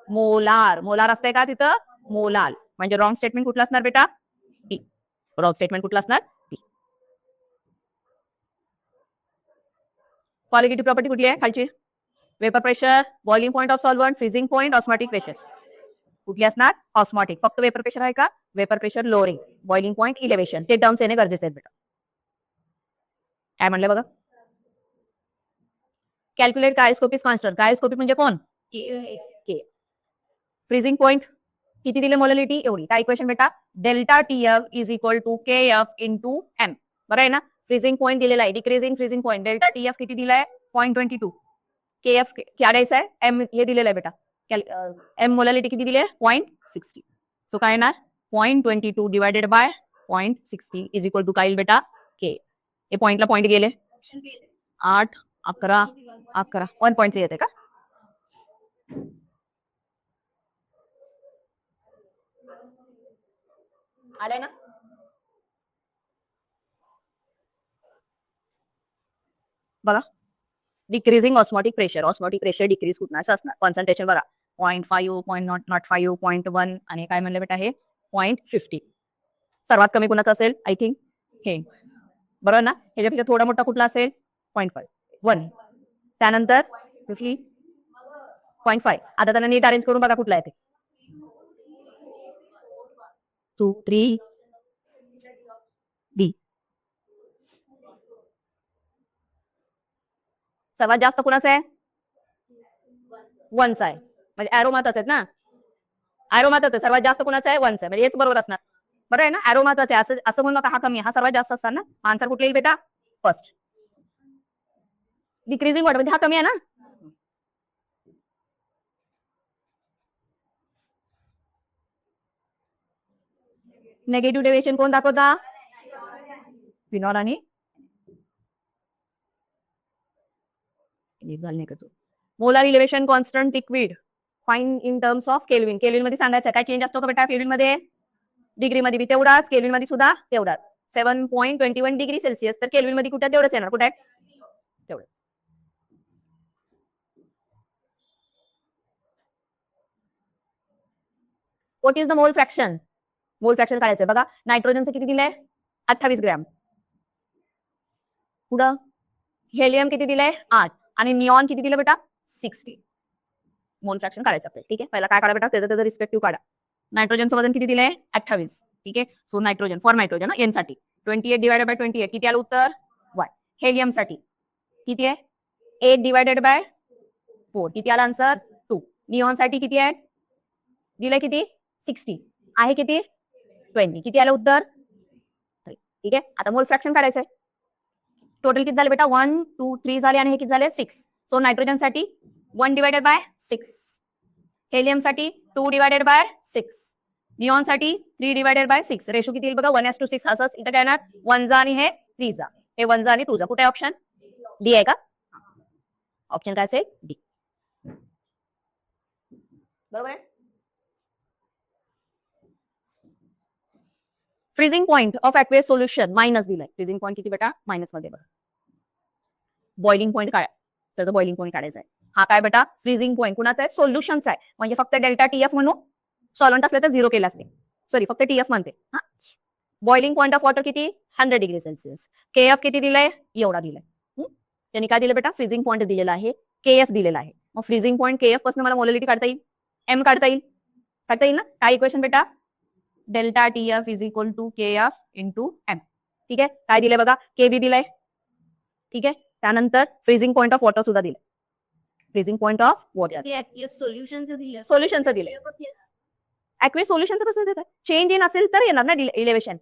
molar असते का तिथं मोलाल म्हणजे रॉंग स्टेटमेंट कुठलं असणार बेटा टी रॉंग स्टेटमेंट कुठलं असणार टी क्वालिटी प्रॉपर्टी कुठली आहे खालची vapour pressure boiling point of solvent freezing point osmotic pressure कुठली असणार ऑस्मॉटिक फक्त वेपर प्रेशर आहे का vapour pressure lowering boiling point elevation ते टर्म्स येणे गरजेचे आहेत बेटा काय म्हणलं बघा कॅल्क्युलेट कायोस्कोपिक कॉन्स्टंट कायोस्कोपिक म्हणजे कोण के फ्रीजिंग पॉइंट किती दिले मोलॅलिटी एवढी काय इक्वेशन बेटा delta TF is equal to K F into M बरं आहे ना फ्रीजिंग पॉइंट दिलेला आहे decreasing freezing point delta TF किती दिलाय 0.22 के एफ क्या द्यायचं आहे एम हे दिलेलं आहे बेटा एम मोलॅलिटी किती दिली आहे 0.60 सो काय येणार 0.22 divided by 0.60 is equal to काय येईल बेटा के. हे पॉइंटला पॉइंट गेले 8, 11, 11 1.3 येते का? आलंय ना? बघा डिक्रीजिंग ऑस्मॉटिक प्रेशर डिक्रीज कुठं असं असणार. कॉन्सन्ट्रेशन बघा 0.5, 0.05, 0.1 आणि काय म्हणलं बेटा हे 0.50. सर्वात कमी कुणाचं असेल आय थिंक हे, बरोबर ना? ह्याच्यापेक्षा थोडा मोठा कुठला असेल 0.5, 1. त्यानंतर 0.5. आता त्यांना नीट अरेंज करून बघा कुठला आहे ते. 2, 3 डी. सर्वात जास्त कुणाचं आहे? 1चा आहे. म्हणजे ॲरो महत्वाचं आहेत ना, ॲरो महत्वाचं सर्वात जास्त कुणाचं आहे? 1चा आहे. म्हणजे हेच बरोबर असणार. बरोबर आहे ना? ॲरो महत्वाचं आहे. असं म्हणू नका हा कमी आहे, हा सर्वात जास्त असणार ना. आन्सर कुठला येईल बेटा? फर्स्ट. डिक्रीजिंग वॉटर म्हणजे हा कमी आहे ना. नेगेटिव्ह डेव्हिएशन कोण दाखवता? फिनॉल आणि molar elevation constant liquid fine in terms of kelvin. Kelvin मध्ये सांगायचं काय चेंज असतो का बेटा केल्विन मध्ये? डिग्री मध्ये बी तेवढाच, केल्विन मध्ये सुद्धा तेवढाच. 7.21 डिग्री सेल्सिअस तर केल्विन मध्ये कुठे तेवढंच येणार, कुठे तेवढं. What is the mole fraction? मोल फ्रॅक्शन काढायचंय बघा. नायट्रोजनचं किती दिलंय? 28 ग्रॅम. पुढं हेलियम किती दिलंय? 8. आणि निऑन किती दिलं बेटा? 60. मोल फ्रॅक्शन काढायचं आपल्याला. ठीक आहे, पहिला काय काढा बेटा त्याचं रिस्पेक्टिव्ह काढा. नायट्रोजनचं वजन किती दिलंय? 28. ठीक आहे, so nitrogen for nitrogen N साठी 28 डिवायडेड बाय 28 किती आलं उत्तर? 1. हेलियम साठी किती आहे? 8 डिवायडेड बाय 4 किती आला आन्सर? 2. निऑन साठी किती आहे? दिलंय किती? 60. आहे किती? 20. किती आलं उत्तर? 3. ठीक आहे, आता मोल फ्रॅक्शन काढायचंय. टोटल किती झाले बेटा? 1, 2, 3 झाले आणि हे किती झाले? 6. सो नायट्रोजन साठी 1 डिवायडेड बाय 6. हेलियम साठी 2 डिवायडेड बाय 6. निऑन साठी 3 डिवायडेड बाय 6. रेशो किती येईल बघा? 1:6. असंच इथं काय येणार? 1 आणि हे 3 हे 1 आणि 2 कुठे ऑप्शन? डी आहे का? ऑप्शन काय असेल? डी. बरोबर आहे. Freezing point of aqueous solution minus दिलाय. फ्रीजिंग पॉइंट किती बेटा? मायनस मध्ये बघा. बॉइलिंग पॉइंट काय? त्याचं बॉइलिंग पॉइंट काढायचा आहे. हा काय बेटा? फ्रीजिंग पॉइंट कुणाचा आहे? सोल्युशनचा आहे. म्हणजे फक्त डेल्टा टीएफ म्हणू, सॉल्वंट असले तर 0 केला असते. सॉरी फक्त टीएफ म्हणते. हा, बॉइलिंग पॉइंट ऑफ वॉटर किती? 100 डिग्री सेल्सिअस. केएफ किती दिलंय? एवढा दिलाय. त्यांनी काय दिलं बेटा? फ्रीजिंग पॉइंट दिलेला आहे, केएफ दिलेला आहे. मग फ्रीजिंग पॉइंट केएफ पासून मला मोलॅरिटी काढता येईल, एम काढता येईल. काढता येईल ना? काय इक्वेशन बेटा? Delta TF is equal to KF into M. ठीक आहे, काय दिलंय बघा? केबी दिलंय. ठीक आहे, त्यानंतर फ्रीजिंग पॉइंट ऑफ वॉटर सुद्धा दिलंय. फ्रीजिंग पॉइंट ऑफ वॉटर सोल्युशनचं दिलंय. ॲक्वेस सोल्युशनचं कसं देतात? चेंज इन असेल तर येणार ना इलेव्हेशन.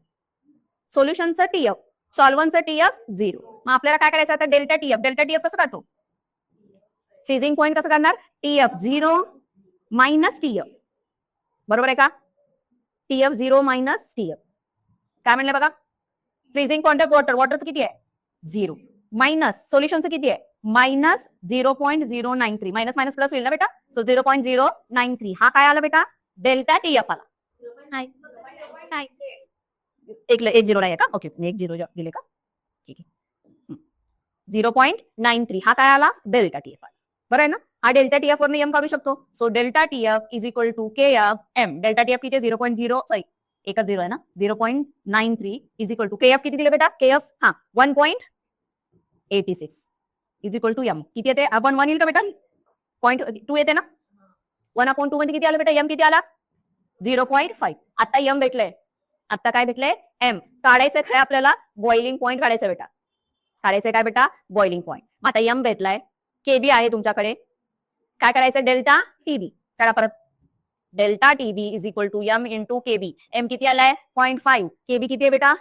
सोल्युशनचं टीएफ, सॉल्वंटचं टीएफ 0. मग आपल्याला काय करायचं आता? डेल्टा टीएफ कसं काढतो? फ्रीजिंग पॉइंट कसं करणार? TF 0 minus TF. बरोबर आहे का? TF 0 minus TF. काय म्हणलं बघा? फ्रीजिंग पॉइंट ऑफ वॉटरचं किती आहे? 0 मायनस सोल्युशनचं किती आहे? मायनस 0.093. मायनस मायनस प्लस होईल ना बेटा? सो 0.093. हा काय आला बेटा? डेल्टा टीएफ आला. एक 0 आहे का? ओके, 1 0 दिले का? ठीक आहे. 0.93 हा काय आला? डेल्टा टीएफ आला. बरं आहे ना? हा डेल्टा टीएफ वरून एम काढू शकतो. So delta TF is equal to KF M. Delta TF किती? 0.0 सॉरी एकच 0 आहे ना? 0.93 इज इक्वल टू केएफ किती दिले बेटा? KF 1.86 is equal to M किती येते? 1 येईल का बेटा? 0.2 येते ना? 1/2 मध्ये किती आलं बेटा? एम किती आला? 0.5. आता एम भेटलंय. आता काय भेटलंय? एम. काढायचंय काय आपल्याला? बॉइलिंग पॉइंट काढायचं बेटा. काढायचंय काय बेटा? Boiling point. आता एम भेटलाय, केबी आहे तुमच्याकडे. काय करायचं? डेल्टा टीबी करा परत. Delta TB is equal to M into KB. M किती आलाय? 0.5. केबी किती आहे बेटा?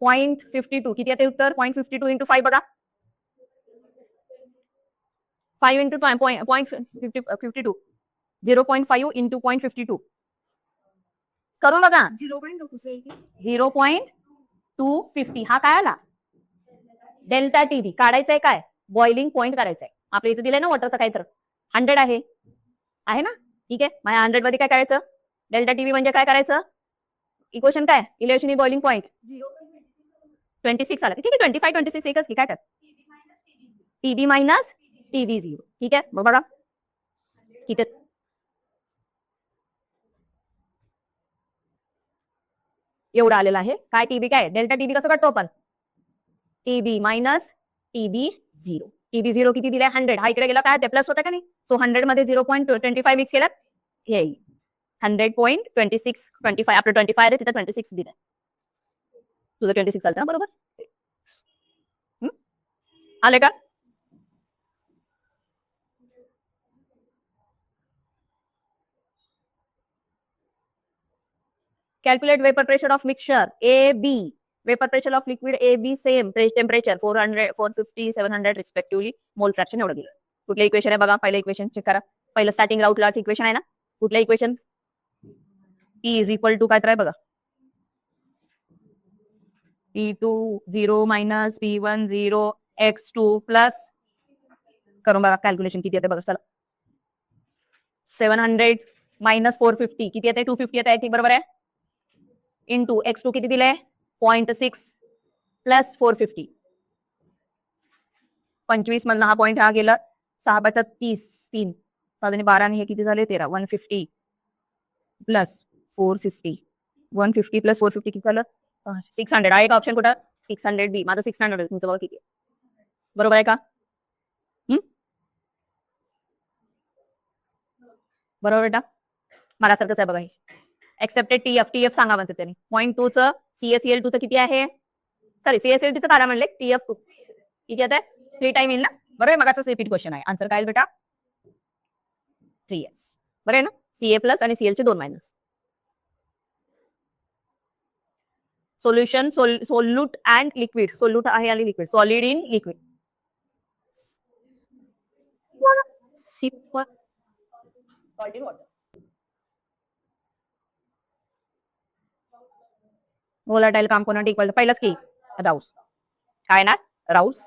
0.52. किती येते उत्तर? 0.52 इंटू 5 बघा. 5 इंटू 0.52. 0.5 इंटू 0.52 करून बघा. 0.52 250 हा काय आला डेल्टा टीबी. काढायचंय काय बॉइलिंग पॉईंट करायचंय. आपल्या इथे दिलंय ना वॉटरचं काय तर 100 आहे ना. ठीक आहे, माझ्या 100 मध्ये काय करायचं डेल्टा टीबी म्हणजे काय करायचं इक्वेशन काय इलेव्हन बॉइलिंग पॉईंट 26 आला. ठीक आहे 25 26 एकच की काय कर टीबी मायनस टीबी 0. ठीक आहे मग बघा किती एवढा आलेला आहे. काय टीबी काय डेल्टा टीबी कसं काढतो आपण टीबी मायनस टीबी 0. टीबी 0 किती दिलाय 100. हा इकडे गेला काय ते प्लस होता का नाही. सो 100 मध्ये 0.25 मिक्स केलं हे 100.26 25 आपलं 25 आहे तिथे 26 दिलंय. तुझं 26 चालतं ना बरोबर. आले का calculate vapor pressure of mixture AB. Vapor pressure of liquid AB same temperature 400 450 700 respectively mole fraction एवढं दिलं. कुठलं इक्वेशन आहे बघा पहिलं इक्वेशन चेक करा. पहिलं स्टार्टिंग राऊट लॉच इक्वेशन आहे ना. कुठलं equation E is equal to काय तर आहे बघा P2 0 minus P1 0 X2 plus करून बघा कॅल्क्युलेशन किती येते बघा चला 700 मायनस 450 किती येते 250 येते आय थिंक बरोबर आहे इंटू X2 किती दिलंय 0.6 प्लस 450 25 मधनं हा पॉईंट हा गेला 6 30 3 12 आणि हे किती झाले 13 150 प्लस 450 150 प्लस 450 किती झालं 600. आहे का ऑप्शन कुठं 600 बी. माझं 600 तुमचं बघा किती बरोबर आहे का बरोबर बेटा मला सारखंच आहे बघा हे एक्सेप्टेड टीएफ सांगा म्हणते त्यांनी 0.2 चं CaCl 2 चं किती आहे सॉरी CaCl 2 चं काढा म्हणले TF2 किती येत आहे 3 टाइम येईल ना बरोबर मगाचाच रिपीट क्वेश्चन आहे आन्सर काय बेटा 3s बरोबर आहे ना Ca प्लस आणि Cl चे 2 minus solution solute and liquid solute आहे आणि liquid solid in liquid salt in water volatile component equal पहिलंच की राऊस काय ना राऊस